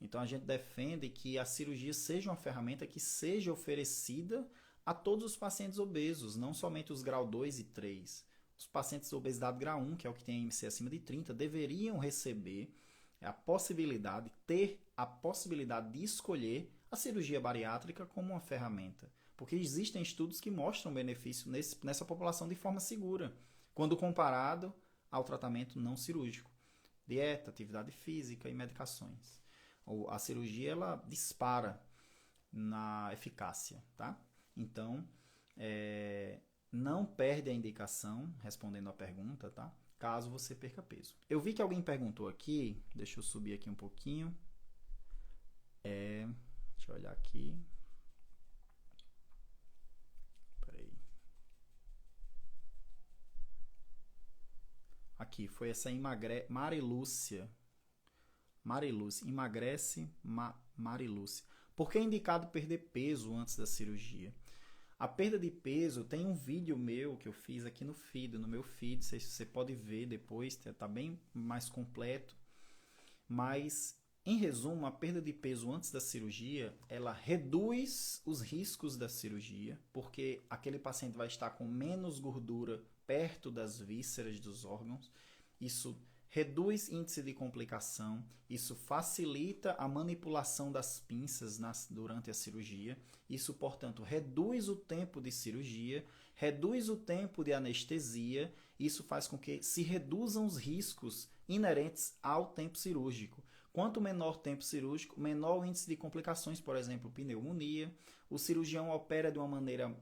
Então a gente defende que a cirurgia seja uma ferramenta que seja oferecida a todos os pacientes obesos, não somente os grau 2 e 3. Os pacientes de obesidade grau 1, que é o que tem IMC acima de 30, deveriam receber ter a possibilidade de escolher a cirurgia bariátrica como uma ferramenta. Porque existem estudos que mostram benefício nessa população de forma segura, quando comparado ao tratamento não cirúrgico. Dieta, atividade física e medicações. A cirurgia ela dispara na eficácia, tá? Então, não perde a indicação, respondendo a pergunta, tá? Caso você perca peso. Eu vi que alguém perguntou aqui, deixa eu subir aqui um pouquinho. Deixa eu olhar aqui. Peraí. Aqui, foi essa Marilúcia. Emagrece Marilúcia. Por que é indicado perder peso antes da cirurgia? A perda de peso, tem um vídeo meu que eu fiz aqui no meu feed, você pode ver depois, está bem mais completo. Mas, em resumo, a perda de peso antes da cirurgia, ela reduz os riscos da cirurgia, porque aquele paciente vai estar com menos gordura perto das vísceras dos órgãos. Isso reduz índice de complicação, isso facilita a manipulação das pinças durante a cirurgia, isso, portanto, reduz o tempo de cirurgia, reduz o tempo de anestesia, isso faz com que se reduzam os riscos inerentes ao tempo cirúrgico. Quanto menor o tempo cirúrgico, menor o índice de complicações, por exemplo, pneumonia, o cirurgião opera de uma maneira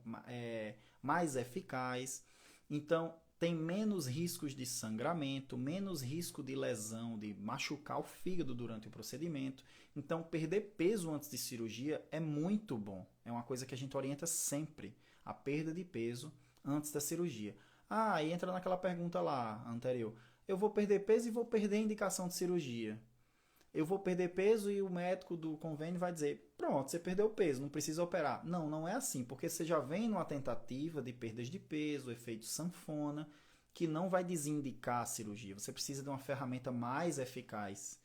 mais eficaz, então tem menos riscos de sangramento, menos risco de lesão, de machucar o fígado durante o procedimento. Então, perder peso antes de cirurgia é muito bom. É uma coisa que a gente orienta sempre, a perda de peso antes da cirurgia. Ah, e entra naquela pergunta lá anterior. Eu vou perder peso e vou perder a indicação de cirurgia. Eu vou perder peso e o médico do convênio vai dizer, pronto, você perdeu peso, não precisa operar. Não, não é assim, porque você já vem numa tentativa de perdas de peso, efeito sanfona, que não vai desindicar a cirurgia. Você precisa de uma ferramenta mais eficaz.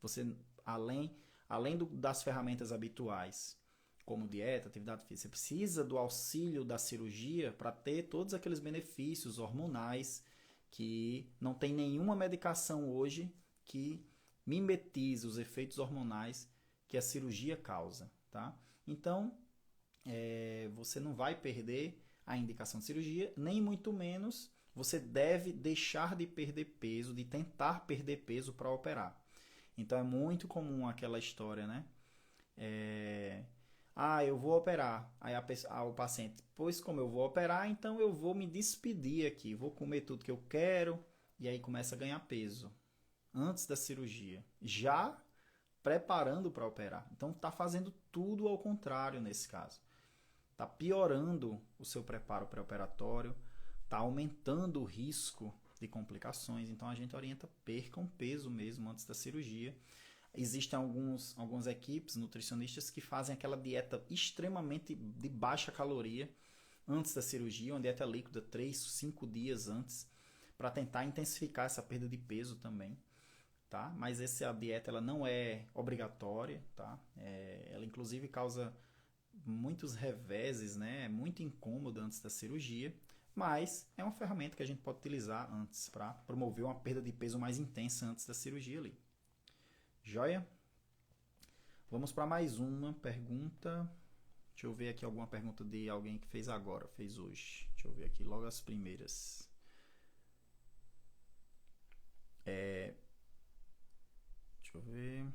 Você, além das ferramentas habituais, como dieta, atividade física, você precisa do auxílio da cirurgia para ter todos aqueles benefícios hormonais que não tem nenhuma medicação hoje que mimetiza os efeitos hormonais que a cirurgia causa, tá? Então, você não vai perder a indicação de cirurgia, nem muito menos você deve deixar de perder peso, de tentar perder peso para operar. Então, é muito comum aquela história, né? Eu vou operar. Aí o paciente, pois como eu vou operar, então eu vou me despedir aqui, vou comer tudo que eu quero, e aí começa a ganhar peso antes da cirurgia, já preparando para operar. Então está fazendo tudo ao contrário nesse caso. Está piorando o seu preparo pré-operatório, está aumentando o risco de complicações. Então a gente orienta percam peso mesmo antes da cirurgia. Existem algumas equipes nutricionistas que fazem aquela dieta extremamente de baixa caloria antes da cirurgia, uma dieta líquida 3, 5 dias antes, para tentar intensificar essa perda de peso também. Tá? Mas a dieta ela não é obrigatória, tá? Ela inclusive causa muitos reveses, né? É muito incômoda antes da cirurgia, mas é uma ferramenta que a gente pode utilizar antes para promover uma perda de peso mais intensa antes da cirurgia ali. Joia? Vamos para mais uma pergunta. Deixa eu ver aqui alguma pergunta de alguém que fez agora, fez hoje. Deixa eu ver aqui logo as primeiras. Deixa eu ver.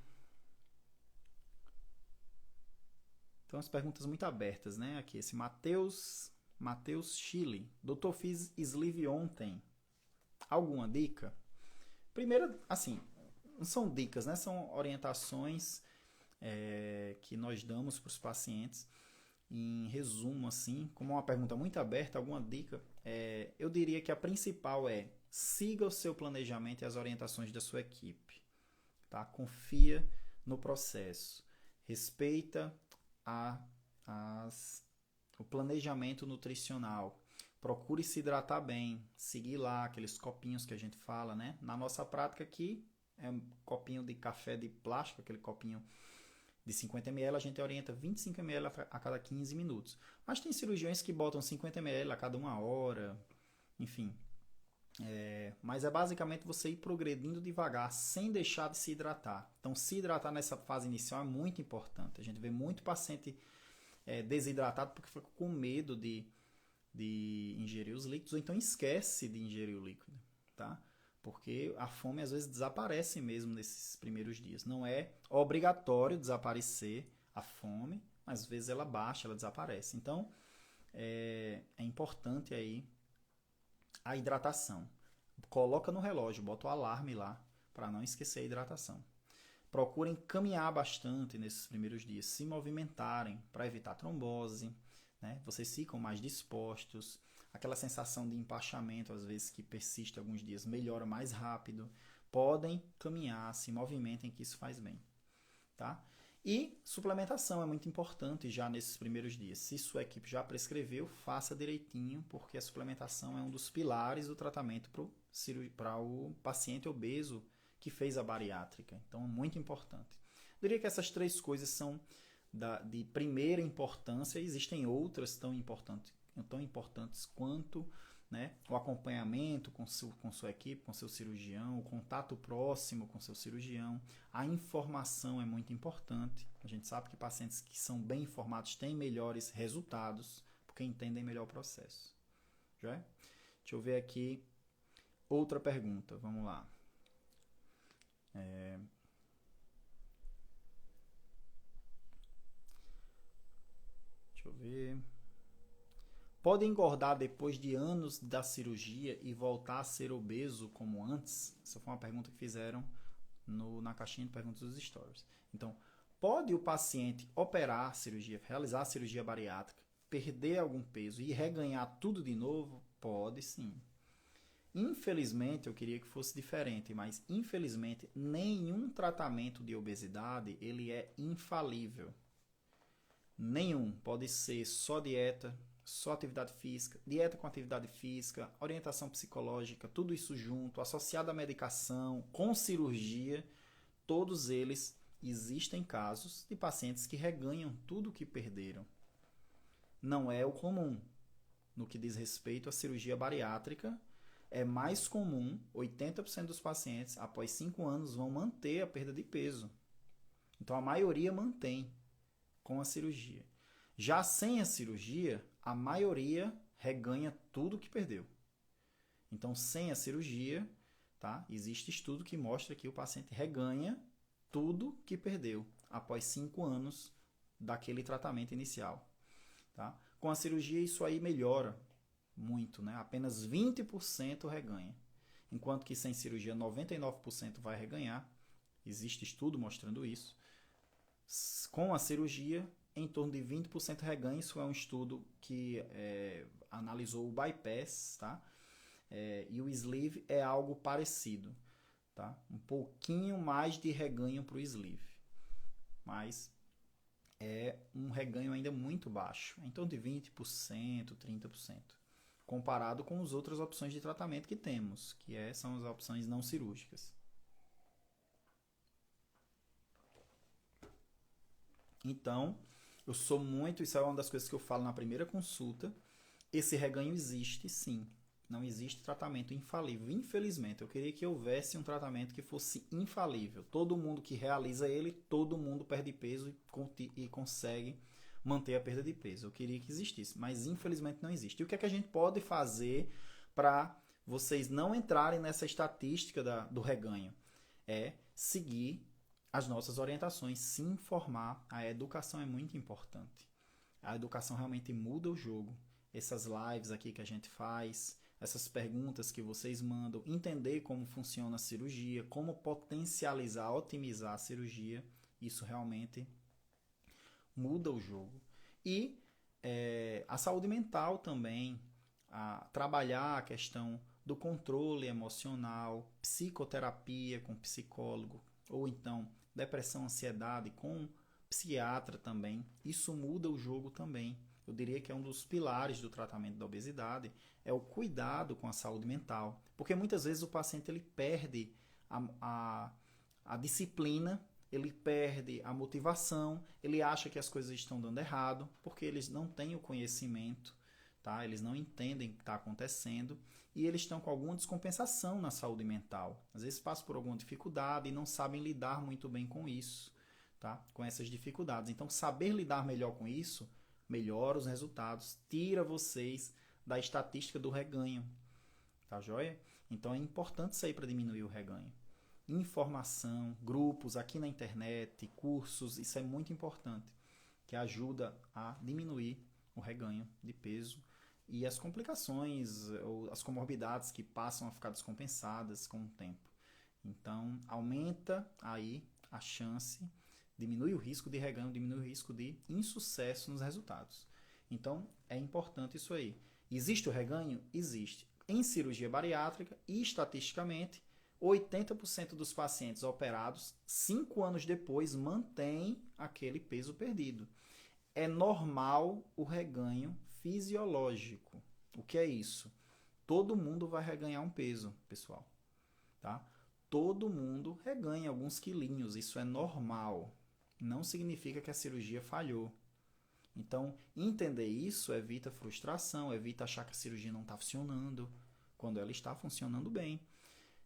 Então, as perguntas muito abertas, né? Aqui, esse Matheus Chile. Doutor, fiz sleeve ontem. Alguma dica? Primeiro, assim, não são dicas, né? São orientações que nós damos para os pacientes. Em resumo, assim, como uma pergunta muito aberta, alguma dica? Eu diria que a principal é siga o seu planejamento e as orientações da sua equipe. Tá? Confia no processo. Respeita o planejamento nutricional. Procure se hidratar bem. Seguir lá aqueles copinhos que a gente fala, né? Na nossa prática aqui, é um copinho de café de plástico, aquele copinho de 50 ml, a gente orienta 25 ml a cada 15 minutos. Mas tem cirurgiões que botam 50 ml a cada 1 hora, enfim. Mas é basicamente você ir progredindo devagar, sem deixar de se hidratar. Então, se hidratar nessa fase inicial é muito importante. A gente vê muito paciente desidratado porque fica com medo de ingerir os líquidos, ou então esquece de ingerir o líquido, tá? Porque a fome às vezes desaparece mesmo nesses primeiros dias. Não é obrigatório desaparecer a fome, mas às vezes ela baixa, ela desaparece. Então, é importante aí a hidratação. Coloca no relógio, bota o alarme lá para não esquecer a hidratação. Procurem caminhar bastante nesses primeiros dias, se movimentarem para evitar trombose, né? Vocês ficam mais dispostos, aquela sensação de empachamento às vezes que persiste alguns dias melhora mais rápido. Podem caminhar, se movimentem que isso faz bem, tá? E suplementação é muito importante já nesses primeiros dias. Se sua equipe já prescreveu, faça direitinho, porque a suplementação é um dos pilares do tratamento para o paciente obeso que fez a bariátrica. Então, é muito importante. Eu diria que essas 3 coisas são de primeira importância. Existem outras tão importantes quanto, né? O acompanhamento com sua equipe, com seu cirurgião, o contato próximo com seu cirurgião, a informação é muito importante. A gente sabe que pacientes que são bem informados têm melhores resultados, porque entendem melhor o processo. Já é? Deixa eu ver aqui outra pergunta, vamos lá. Deixa eu ver. Pode engordar depois de anos da cirurgia e voltar a ser obeso como antes? Essa foi uma pergunta que fizeram na caixinha de perguntas dos stories. Então, pode o paciente operar a cirurgia, realizar a cirurgia bariátrica, perder algum peso e reganhar tudo de novo? Pode sim. Infelizmente, eu queria que fosse diferente, mas infelizmente nenhum tratamento de obesidade ele é infalível. Nenhum. Pode ser só dieta, só atividade física, dieta com atividade física, orientação psicológica, tudo isso junto, associado à medicação, com cirurgia, todos eles existem casos de pacientes que reganham tudo o que perderam. Não é o comum. No que diz respeito à cirurgia bariátrica, é mais comum, 80% dos pacientes, após 5 anos, vão manter a perda de peso. Então, a maioria mantém com a cirurgia. Já sem a cirurgia, a maioria reganha tudo que perdeu. Então, sem a cirurgia, tá? Existe estudo que mostra que o paciente reganha tudo que perdeu após 5 anos daquele tratamento inicial. Tá? Com a cirurgia, isso aí melhora muito, né? Apenas 20% reganha. Enquanto que sem cirurgia, 99% vai reganhar. Existe estudo mostrando isso. Com a cirurgia, em torno de 20% reganha. Isso é um estudo que analisou o bypass, tá? E o sleeve é algo parecido, tá? Um pouquinho mais de reganho para o sleeve, mas é um reganho ainda muito baixo, em torno de 20%, 30%, comparado com as outras opções de tratamento que temos, que são as opções não cirúrgicas. Então, isso é uma das coisas que eu falo na primeira consulta, esse reganho existe sim, não existe tratamento infalível. Infelizmente, eu queria que houvesse um tratamento que fosse infalível. Todo mundo que realiza ele, todo mundo perde peso e consegue manter a perda de peso. Eu queria que existisse, mas infelizmente não existe. E o que é que a gente pode fazer para vocês não entrarem nessa estatística do reganho? É seguir as nossas orientações, se informar. A educação é muito importante. A educação realmente muda o jogo. Essas lives aqui que a gente faz, essas perguntas que vocês mandam, entender como funciona a cirurgia, como potencializar, otimizar a cirurgia, isso realmente muda o jogo. E a saúde mental também, trabalhar a questão do controle emocional, psicoterapia com psicólogo, ou então depressão, ansiedade com psiquiatra também, isso muda o jogo também. Eu diria que é um dos pilares do tratamento da obesidade, é o cuidado com a saúde mental. Porque muitas vezes o paciente ele perde a disciplina, ele perde a motivação, ele acha que as coisas estão dando errado, porque eles não têm o conhecimento, tá? Eles não entendem o que está acontecendo e eles estão com alguma descompensação na saúde mental. Às vezes passam por alguma dificuldade e não sabem lidar muito bem com isso, tá? Com essas dificuldades. Então, saber lidar melhor com isso melhora os resultados, tira vocês da estatística do reganho, tá joia? Então é importante isso aí para diminuir o reganho. Informação, grupos aqui na internet, cursos, isso é muito importante, que ajuda a diminuir o reganho de peso e as complicações ou as comorbidades que passam a ficar descompensadas com o tempo. Então aumenta aí a chance, diminui o risco de reganho, diminui o risco de insucesso nos resultados. Então, é importante isso aí. Existe o reganho? Existe. Em cirurgia bariátrica e, estatisticamente, 80% dos pacientes operados, 5 anos depois, mantêm aquele peso perdido. É normal o reganho fisiológico. O que é isso? Todo mundo vai reganhar um peso, pessoal. Tá? Todo mundo reganha alguns quilinhos, isso é normal. Não significa que a cirurgia falhou. Então, entender isso evita frustração, evita achar que a cirurgia não está funcionando, quando ela está funcionando bem.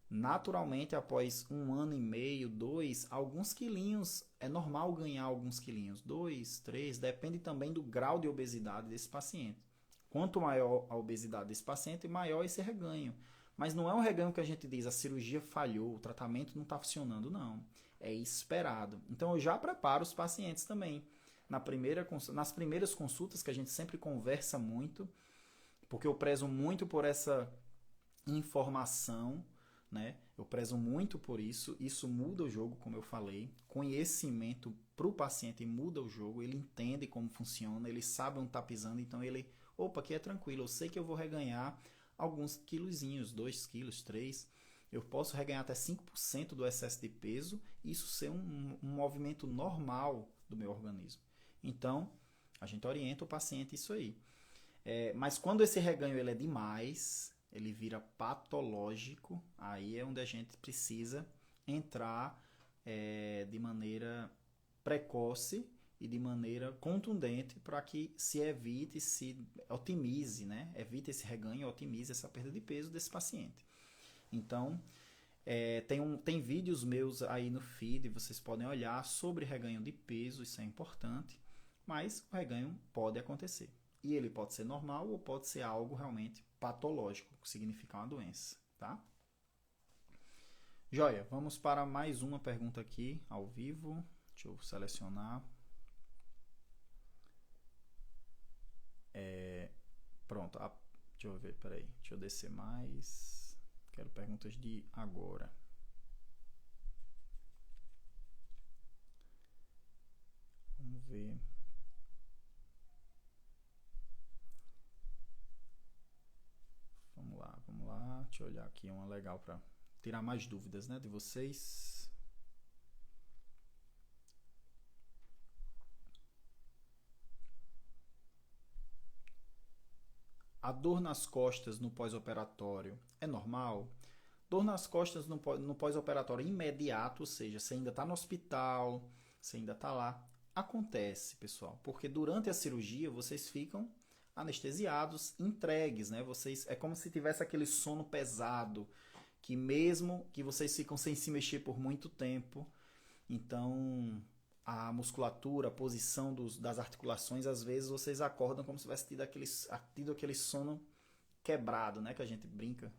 Naturalmente, após 1 ano e meio, 2, alguns quilinhos, é normal ganhar alguns quilinhos, 2, 3, depende também do grau de obesidade desse paciente. Quanto maior a obesidade desse paciente, maior esse reganho. Mas não é um reganho que a gente diz, a cirurgia falhou, o tratamento não está funcionando, não. É esperado. Então eu já preparo os pacientes também. Nas primeiras consultas, que a gente sempre conversa muito, porque eu prezo muito por essa informação, né? Eu prezo muito por isso. Isso muda o jogo, como eu falei. Conhecimento para o paciente muda o jogo. Ele entende como funciona, ele sabe onde está pisando, então ele, opa, aqui é tranquilo, eu sei que eu vou reganhar alguns quilozinhos, 2 quilos, 3. Eu posso reganhar até 5% do excesso de peso e isso ser um movimento normal do meu organismo. Então, a gente orienta o paciente isso aí. Mas quando esse reganho ele é demais, ele vira patológico, aí é onde a gente precisa entrar de maneira precoce e de maneira contundente para que se evite, se otimize, né? Evite esse reganho e otimize essa perda de peso desse paciente. Então, tem vídeos meus aí no feed, vocês podem olhar sobre reganho de peso, isso é importante, mas o reganho pode acontecer. E ele pode ser normal ou pode ser algo realmente patológico, que significa uma doença, tá? Joia, vamos para mais uma pergunta aqui ao vivo. Deixa eu selecionar. Pronto, deixa eu ver, peraí, deixa eu descer mais. Quero perguntas de agora. Vamos ver. Vamos lá. Deixa eu olhar aqui uma legal para tirar mais dúvidas, né, de vocês. A dor nas costas no pós-operatório é normal? Dor nas costas no pós-operatório imediato, ou seja, você ainda está no hospital, você ainda está lá. Acontece, pessoal, porque durante a cirurgia vocês ficam anestesiados, entregues, né? É como se tivesse aquele sono pesado, que mesmo que vocês ficam sem se mexer por muito tempo, então a musculatura, a posição das articulações, às vezes vocês acordam como se tivesse tido aquele sono quebrado, né? Que a gente brinca.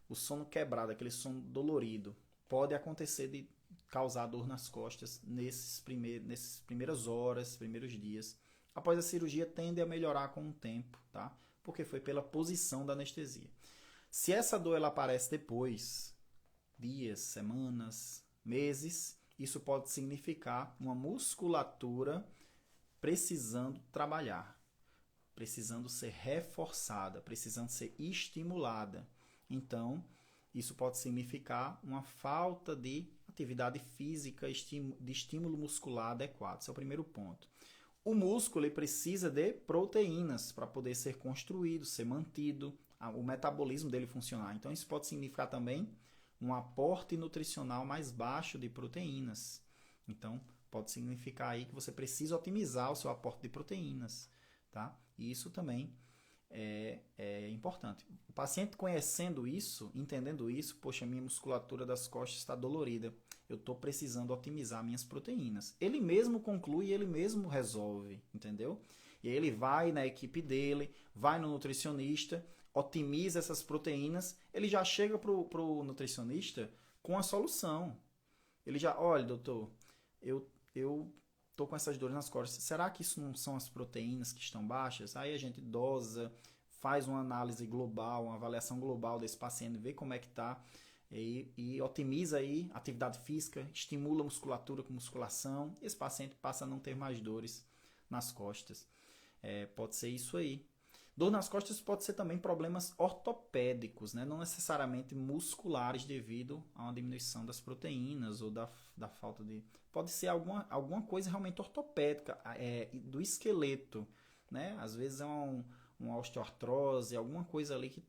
O sono quebrado, aquele sono dolorido. Pode acontecer de causar dor nas costas nessas primeiras horas, primeiros dias. Após a cirurgia tende a melhorar com o tempo, tá? Porque foi pela posição da anestesia. Se essa dor ela aparece depois, dias, semanas, meses, isso pode significar uma musculatura precisando trabalhar, precisando ser reforçada, precisando ser estimulada. Então, isso pode significar uma falta de atividade física, de estímulo muscular adequado. Esse é o primeiro ponto. O músculo ele precisa de proteínas para poder ser construído, ser mantido, o metabolismo dele funcionar. Então, isso pode significar também um aporte nutricional mais baixo de proteínas. Então, pode significar aí que você precisa otimizar o seu aporte de proteínas, tá? E isso também é importante. O paciente conhecendo isso, entendendo isso, poxa, minha musculatura das costas está dolorida, eu estou precisando otimizar minhas proteínas. Ele mesmo conclui, ele mesmo resolve, entendeu? E aí ele vai na equipe dele, vai no nutricionista, otimiza essas proteínas, ele já chega pro nutricionista com a solução. Ele já, olha, doutor, eu tô com essas dores nas costas. Será que isso não são as proteínas que estão baixas? Aí a gente dosa, faz uma análise global, uma avaliação global desse paciente, vê como é que tá e otimiza aí a atividade física, estimula a musculatura com musculação. Esse paciente passa a não ter mais dores nas costas. Pode ser isso aí. Dor nas costas pode ser também problemas ortopédicos, né? Não necessariamente musculares devido a uma diminuição das proteínas ou da falta de... Pode ser alguma coisa realmente ortopédica, do esqueleto, né? Às vezes é uma osteoartrose, alguma coisa ali que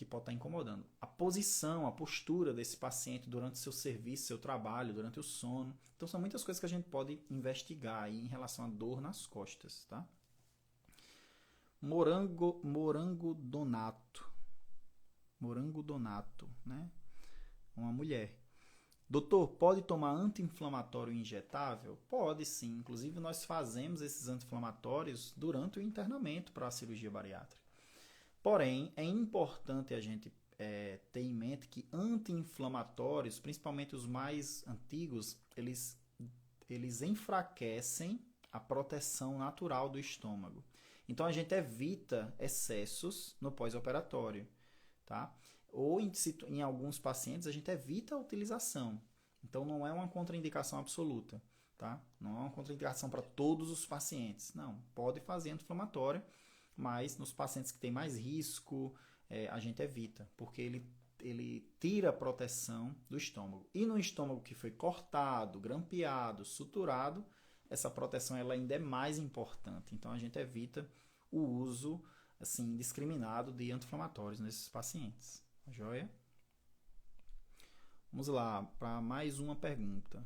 pode estar incomodando. A posição, a postura desse paciente durante o seu serviço, seu trabalho, durante o sono. Então são muitas coisas que a gente pode investigar aí em relação à dor nas costas, tá? Morango Donato. Morango Donato, né? Uma mulher. Doutor, pode tomar anti-inflamatório injetável? Pode sim. Inclusive, nós fazemos esses anti-inflamatórios durante o internamento para a cirurgia bariátrica. Porém, é importante a gente ter em mente que anti-inflamatórios, principalmente os mais antigos, eles enfraquecem a proteção natural do estômago. Então, a gente evita excessos no pós-operatório, tá? Ou em alguns pacientes a gente evita a utilização. Então não é uma contraindicação absoluta, tá? Não é uma contraindicação para todos os pacientes. Não, pode fazer anti-inflamatório, mas nos pacientes que têm mais risco, a gente evita, porque ele tira a proteção do estômago. E no estômago que foi cortado, grampeado, suturado, essa proteção ela ainda é mais importante. Então a gente evita o uso assim indiscriminado de anti-inflamatórios nesses pacientes. Joia? Vamos lá para mais uma pergunta.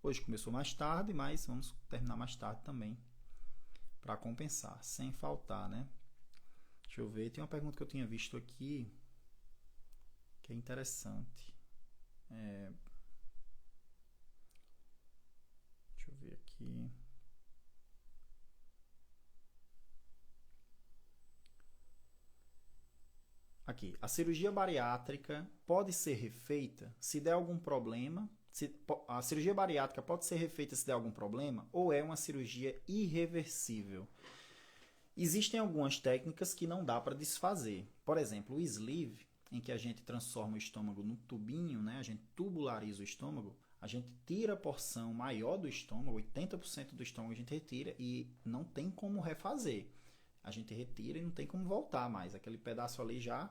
Hoje começou mais tarde, mas vamos terminar mais tarde também para compensar, sem faltar, né? Deixa eu ver, tem uma pergunta que eu tinha visto aqui que é interessante. Deixa eu ver aqui. Aqui, a cirurgia bariátrica pode ser refeita se der algum problema. A cirurgia bariátrica pode ser refeita se der algum problema ou é uma cirurgia irreversível? Existem algumas técnicas que não dá para desfazer. Por exemplo, o sleeve, em que a gente transforma o estômago num tubinho, né? A gente tubulariza o estômago, a gente tira a porção maior do estômago, 80% do estômago a gente retira e não tem como refazer. A gente retira e não tem como voltar mais. Aquele pedaço ali já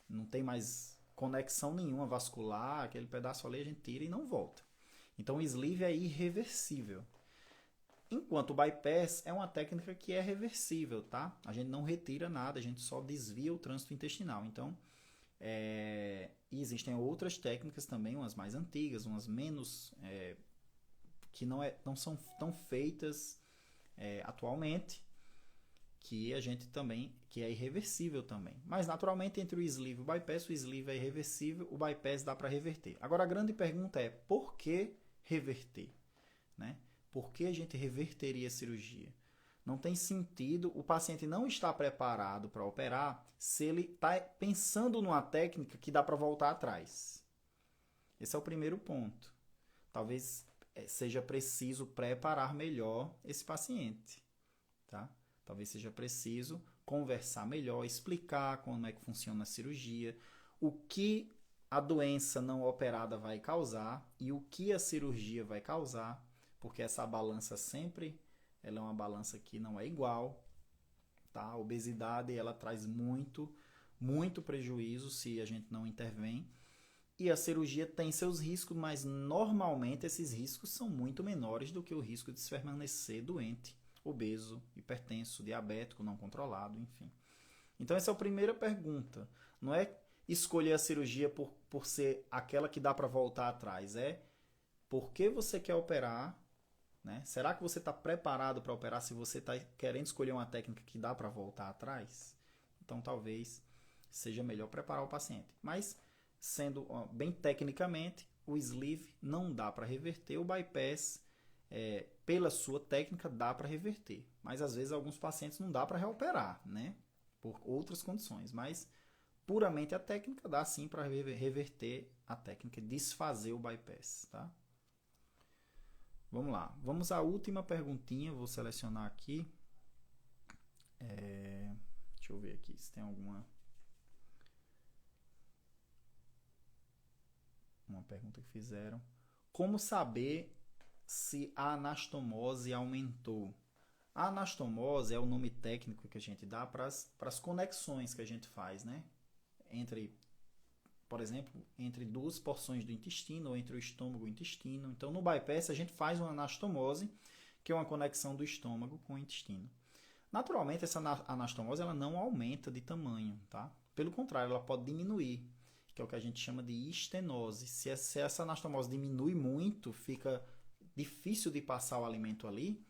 não tem mais conexão nenhuma vascular, aquele pedaço ali a gente tira e não volta. Então o sleeve é irreversível. Enquanto o bypass é uma técnica que é reversível, tá? A gente não retira nada, a gente só desvia o trânsito intestinal. Então, existem outras técnicas também, umas mais antigas, umas menos, que não são tão feitas atualmente, que a gente também, que é irreversível também. Mas naturalmente entre o sleeve e o bypass é irreversível, o bypass dá para reverter. Agora a grande pergunta é, por que reverter? Né? Por que a gente reverteria a cirurgia? Não tem sentido, o paciente não está preparado para operar se ele está pensando numa técnica que dá para voltar atrás. Esse é o primeiro ponto. Talvez seja preciso preparar melhor esse paciente, tá? Talvez seja preciso conversar melhor, explicar como é que funciona a cirurgia, o que a doença não operada vai causar e o que a cirurgia vai causar, porque essa balança sempre ela é uma balança que não é igual. Tá? A obesidade ela traz muito prejuízo se a gente não intervém. E a cirurgia tem seus riscos, mas normalmente esses riscos são muito menores do que o risco de se permanecer doente, obeso, hipertenso, diabético, não controlado, enfim. Então essa é a primeira pergunta. Não é escolher a cirurgia por ser aquela que dá para voltar atrás. É por que você quer operar? Né? Será que você está preparado para operar se você está querendo escolher uma técnica que dá para voltar atrás? Então talvez seja melhor preparar o paciente. Mas sendo bem tecnicamente, o sleeve não dá para reverter, o bypass pela sua técnica dá para reverter, mas às vezes alguns pacientes não dá para reoperar, né? Por outras condições, mas puramente a técnica dá sim para reverter a técnica, desfazer o bypass, tá? Vamos lá, vamos à última perguntinha, vou selecionar aqui, deixa eu ver aqui se tem alguma pergunta que fizeram. Como saber se a anastomose aumentou? A anastomose é o nome técnico que a gente dá para as conexões que a gente faz, né? Por exemplo, entre duas porções do intestino ou entre o estômago e o intestino. Então, no bypass, a gente faz uma anastomose, que é uma conexão do estômago com o intestino. Naturalmente, essa anastomose ela não aumenta de tamanho, tá? Pelo contrário, ela pode diminuir, que é o que a gente chama de estenose. Se essa anastomose diminui muito, fica difícil de passar o alimento ali,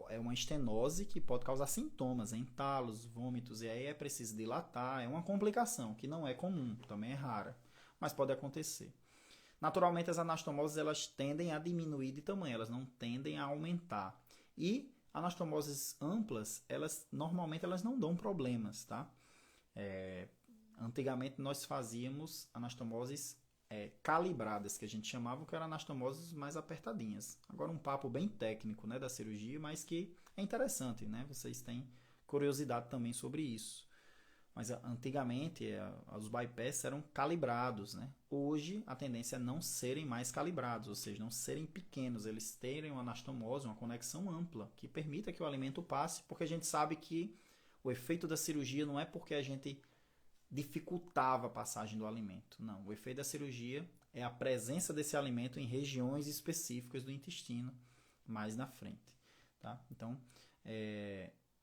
é uma estenose que pode causar sintomas, entalos, vômitos, e aí é preciso dilatar. É uma complicação que não é comum, também é rara, mas pode acontecer. Naturalmente, as anastomoses elas tendem a diminuir de tamanho, elas não tendem a aumentar. E anastomoses amplas, normalmente elas não dão problemas, tá? Antigamente nós fazíamos anastomoses calibradas, que a gente chamava, que eram anastomoses mais apertadinhas. Agora um papo bem técnico, né, da cirurgia, mas que é interessante, né? Vocês têm curiosidade também sobre isso. Mas antigamente os bypass eram calibrados, né? Hoje a tendência é não serem mais calibrados, ou seja, não serem pequenos, eles terem uma anastomose, uma conexão ampla, que permita que o alimento passe, porque a gente sabe que o efeito da cirurgia não é porque a gente dificultava a passagem do alimento. Não, o efeito da cirurgia é a presença desse alimento em regiões específicas do intestino mais na frente. Tá? Então,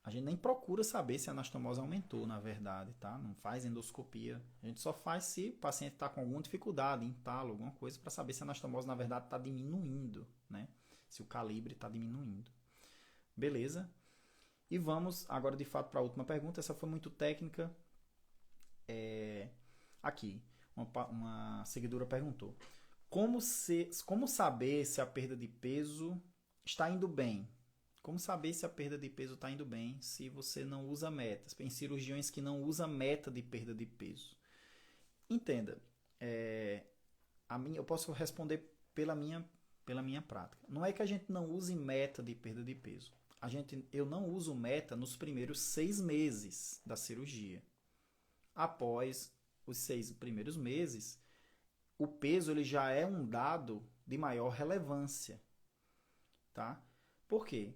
a gente nem procura saber se a anastomose aumentou, na verdade, tá? Não faz endoscopia. A gente só faz se o paciente está com alguma dificuldade, entalo, alguma coisa, para saber se a anastomose, na verdade, está diminuindo, né? Se o calibre está diminuindo. Beleza? E vamos agora, de fato, para a última pergunta. Essa foi muito técnica. Aqui, uma seguidora perguntou: como saber se a perda de peso está indo bem? Como saber se a perda de peso está indo bem se você não usa metas? Em cirurgiões que não usam meta de perda de peso. Entenda, eu posso responder pela minha prática. Não é que a gente não use meta de perda de peso. Eu não uso meta nos primeiros 6 meses da cirurgia. Após os 6 primeiros meses, o peso ele já é um dado de maior relevância. Tá? Por quê?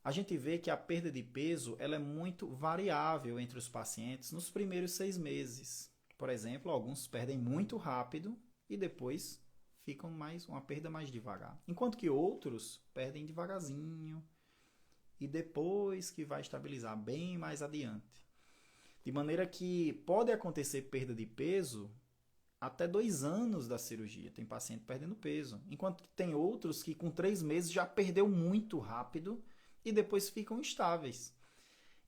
A gente vê que a perda de peso ela é muito variável entre os pacientes nos primeiros 6 meses. Por exemplo, alguns perdem muito rápido e depois ficam uma perda mais devagar. Enquanto que outros perdem devagarzinho e depois que vai estabilizar bem mais adiante. De maneira que pode acontecer perda de peso até 2 anos da cirurgia. Tem paciente perdendo peso. Enquanto que tem outros que com 3 meses já perdeu muito rápido e depois ficam estáveis.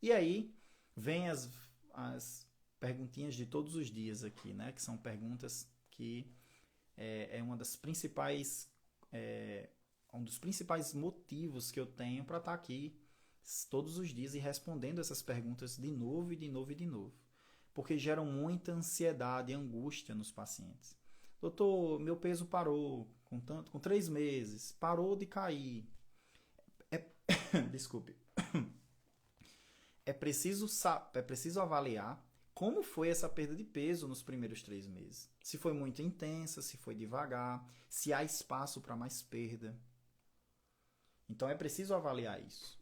E aí vem as perguntinhas de todos os dias aqui, né? Que são perguntas que uma das principais um dos principais motivos que eu tenho para estar aqui todos os dias e respondendo essas perguntas de novo e de novo e de novo. Porque geram muita ansiedade e angústia nos pacientes. Doutor, meu peso parou com 3 meses, parou de cair. Desculpe. É preciso avaliar como foi essa perda de peso nos primeiros 3 meses. Se foi muito intensa, se foi devagar, se há espaço para mais perda. Então é preciso avaliar isso.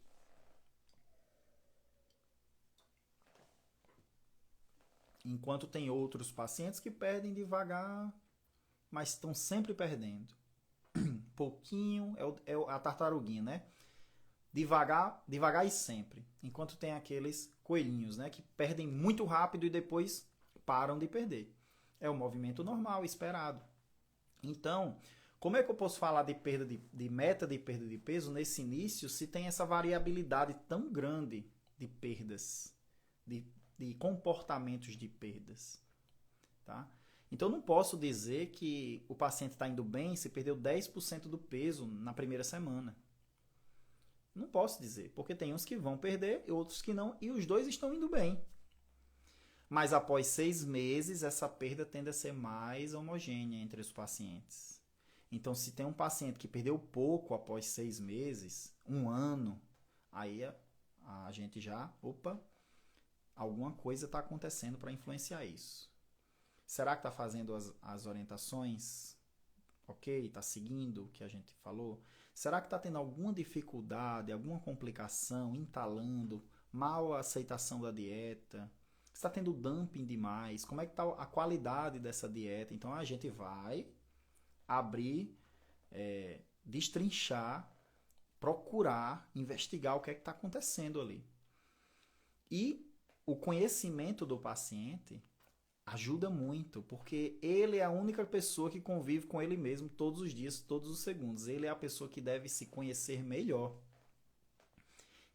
Enquanto tem outros pacientes que perdem devagar, mas estão sempre perdendo. Pouquinho, é a tartaruguinha, né? Devagar e sempre. Enquanto tem aqueles coelhinhos, né? Que perdem muito rápido e depois param de perder. É o movimento normal, esperado. Então, como é que eu posso falar de perda de meta de perda de peso nesse início se tem essa variabilidade tão grande de perdas, de comportamentos de perdas? Tá? Então, eu não posso dizer que o paciente está indo bem se perdeu 10% do peso na primeira semana. Não posso dizer, porque tem uns que vão perder e outros que não, e os dois estão indo bem. Mas após 6 meses, essa perda tende a ser mais homogênea entre os pacientes. Então, se tem um paciente que perdeu pouco após 6 meses, 1 ano, aí a gente já, alguma coisa está acontecendo para influenciar isso. Será que está fazendo as orientações? Ok? Está seguindo o que a gente falou? Será que está tendo alguma dificuldade, alguma complicação, entalando, mal aceitação da dieta? Está tendo dumping demais? Como é que está a qualidade dessa dieta? Então a gente vai abrir, destrinchar, procurar, investigar o que é que está acontecendo ali. E o conhecimento do paciente ajuda muito, porque ele é a única pessoa que convive com ele mesmo todos os dias, todos os segundos. Ele é a pessoa que deve se conhecer melhor.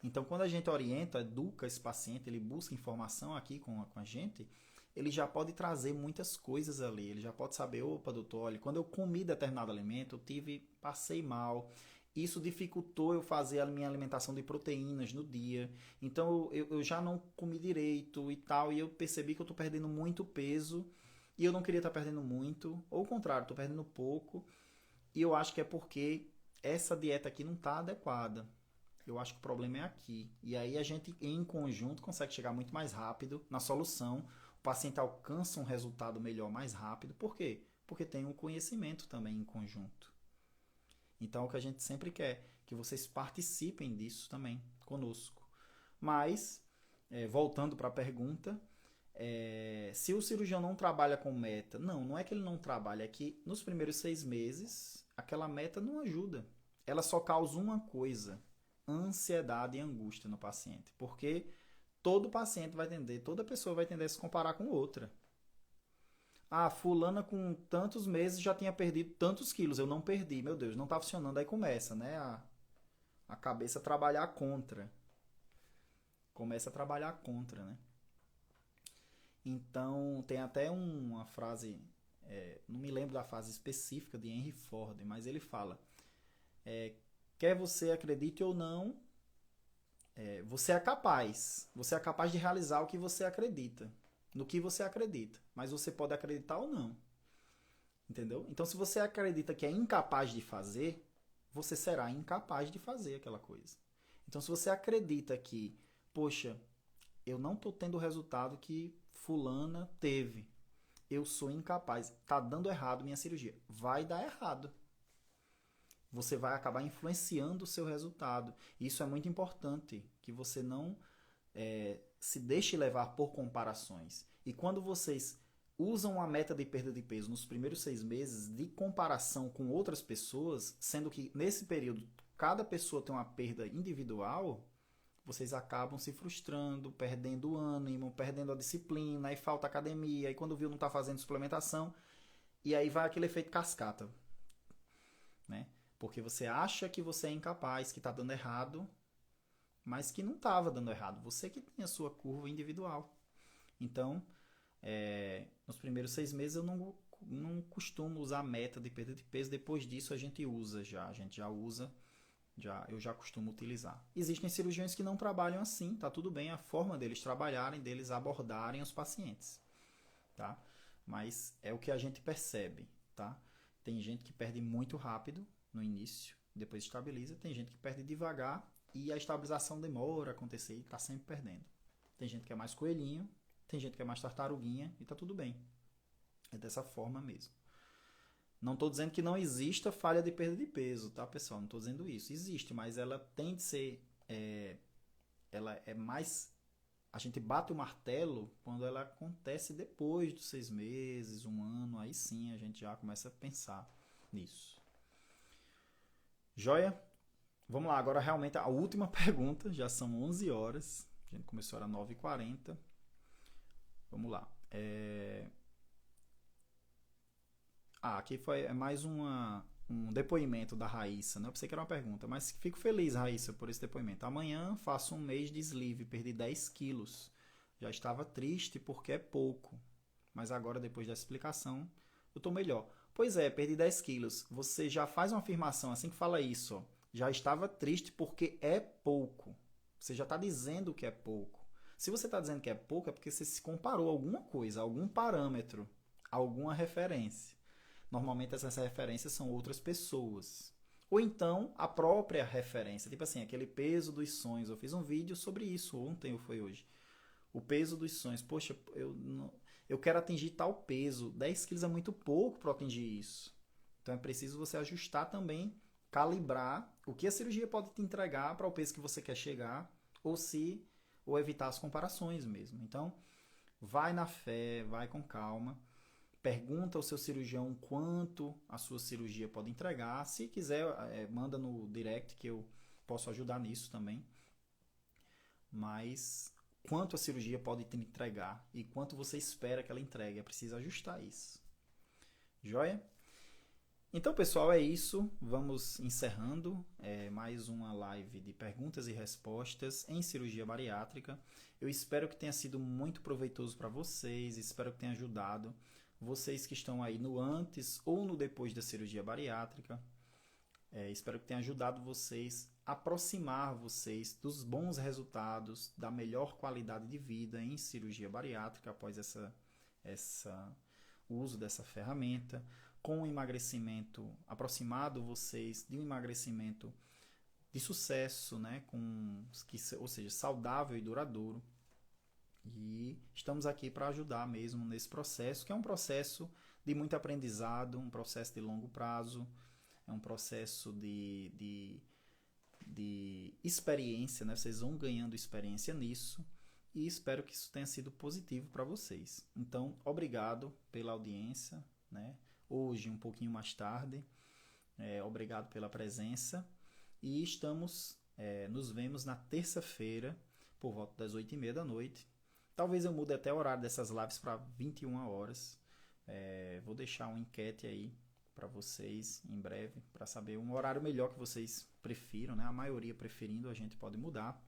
Então, quando a gente orienta, educa esse paciente, ele busca informação aqui com a gente, ele já pode trazer muitas coisas ali. Ele já pode saber, opa, doutor, olha, quando eu comi determinado alimento, passei mal. Isso dificultou eu fazer a minha alimentação de proteínas no dia. Então, eu já não comi direito e tal, e eu percebi que eu estou perdendo muito peso, e eu não queria estar perdendo muito, ou o contrário, estou perdendo pouco, e eu acho que é porque essa dieta aqui não está adequada. Eu acho que o problema é aqui. E aí a gente, em conjunto, consegue chegar muito mais rápido na solução. O paciente alcança um resultado melhor mais rápido. Por quê? Porque tem um conhecimento também em conjunto. Então, o que a gente sempre quer, que vocês participem disso também conosco. Mas, voltando para a pergunta, se o cirurgião não trabalha com meta, não é que ele não trabalha, é que nos primeiros 6 meses, aquela meta não ajuda. Ela só causa uma coisa: ansiedade e angústia no paciente. Porque todo paciente vai tender, toda pessoa vai tender a se comparar com outra. Ah, fulana com tantos meses já tinha perdido tantos quilos, eu não perdi, meu Deus, não está funcionando. Aí começa, né, a cabeça a trabalhar contra. Começa a trabalhar contra, né? Então, tem até uma frase, não me lembro da frase específica de Henry Ford, mas ele fala, quer você acredite ou não, você é capaz. Você é capaz de realizar o que você acredita. No que você acredita. Mas você pode acreditar ou não. Entendeu? Então, se você acredita que é incapaz de fazer, você será incapaz de fazer aquela coisa. Então, se você acredita que, poxa, eu não estou tendo o resultado que fulana teve, eu sou incapaz, está dando errado minha cirurgia, vai dar errado. Você vai acabar influenciando o seu resultado. Isso é muito importante, que você não se deixe levar por comparações. E quando vocês usam a meta de perda de peso nos primeiros 6 meses de comparação com outras pessoas, sendo que nesse período cada pessoa tem uma perda individual, vocês acabam se frustrando, perdendo o ânimo, perdendo a disciplina, aí falta academia, aí quando viu não está fazendo suplementação, e aí vai aquele efeito cascata, né? Porque você acha que você é incapaz, que está dando errado, mas que não estava dando errado. Você que tem a sua curva individual. Então, nos primeiros 6 meses eu não costumo usar a meta de perda de peso. Depois disso a gente já usa, eu já costumo utilizar. Existem cirurgiões que não trabalham assim, tá tudo bem, a forma deles trabalharem, deles abordarem os pacientes, tá? Mas é o que a gente percebe, tá? Tem gente que perde muito rápido no início, depois estabiliza, tem gente que perde devagar e a estabilização demora a acontecer e está sempre perdendo. Tem gente que é mais coelhinho, tem gente que é mais tartaruguinha e está tudo bem. É dessa forma mesmo. Não estou dizendo que não exista falha de perda de peso, tá, pessoal? Não estou dizendo isso. Existe, mas ela tem de ser... ela é mais... A gente bate o martelo quando ela acontece depois dos 6 meses, um ano. Aí sim a gente já começa a pensar nisso. Joia? Vamos lá, agora realmente a última pergunta. Já são 11 horas. A gente começou era 9h40. Vamos lá. Aqui foi mais um depoimento da Raíssa. Né? Eu pensei que era uma pergunta, mas fico feliz, Raíssa, por esse depoimento. Amanhã faço um mês de sleeve, perdi 10 quilos. Já estava triste porque é pouco. Mas agora, depois dessa explicação, eu estou melhor. Pois é, perdi 10 quilos. Você já faz uma afirmação assim que fala isso. Ó. Já estava triste porque é pouco. Você já está dizendo que é pouco. Se você está dizendo que é pouco, é porque você se comparou a alguma coisa, a algum parâmetro, a alguma referência. Normalmente essas referências são outras pessoas. Ou então a própria referência. Tipo assim, aquele peso dos sonhos. Eu fiz um vídeo sobre isso ontem ou foi hoje. O peso dos sonhos. Poxa, eu quero atingir tal peso. 10 quilos é muito pouco para atingir isso. Então é preciso você ajustar também, calibrar o que a cirurgia pode te entregar para o peso que você quer chegar ou evitar as comparações mesmo. Então, vai na fé, vai com calma. Pergunta ao seu cirurgião quanto a sua cirurgia pode entregar. Se quiser, manda no direct que eu posso ajudar nisso também. Mas quanto a cirurgia pode te entregar e quanto você espera que ela entregue. É preciso ajustar isso. Joia? Então, pessoal, é isso. Vamos encerrando mais uma live de perguntas e respostas em cirurgia bariátrica. Eu espero que tenha sido muito proveitoso para vocês, espero que tenha ajudado vocês que estão aí no antes ou no depois da cirurgia bariátrica. Espero que tenha ajudado vocês a aproximar vocês dos bons resultados, da melhor qualidade de vida em cirurgia bariátrica após o uso dessa ferramenta, com um emagrecimento, aproximado vocês de um emagrecimento de sucesso, né? Ou seja, saudável e duradouro. E estamos aqui para ajudar mesmo nesse processo, que é um processo de muito aprendizado, um processo de longo prazo, é um processo de experiência, né? Vocês vão ganhando experiência nisso e espero que isso tenha sido positivo para vocês. Então, obrigado pela audiência, né? Hoje, um pouquinho mais tarde, obrigado pela presença e nos vemos na terça-feira por volta das 8h30 da noite. Talvez eu mude até o horário dessas lives para 21 horas. Vou deixar uma enquete aí para vocês em breve, para saber um horário melhor que vocês prefiram, né? A maioria preferindo, a gente pode mudar.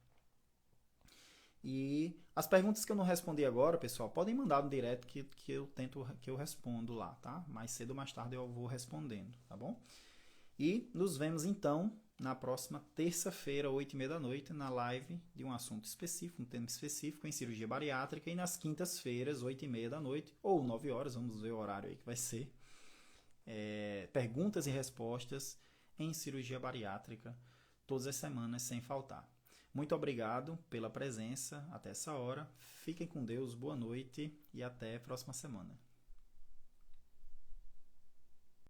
E as perguntas que eu não respondi agora, pessoal, podem mandar no direct que eu respondo lá, tá? Mais cedo ou mais tarde eu vou respondendo, tá bom? E nos vemos então na próxima terça-feira, 8h30 da noite, na live de um assunto específico, um tema específico em cirurgia bariátrica, e nas quintas-feiras, 8h30 da noite, ou 9 horas, vamos ver o horário aí que vai ser, perguntas e respostas em cirurgia bariátrica, todas as semanas, sem faltar. Muito obrigado pela presença até essa hora. Fiquem com Deus, boa noite e até a próxima semana.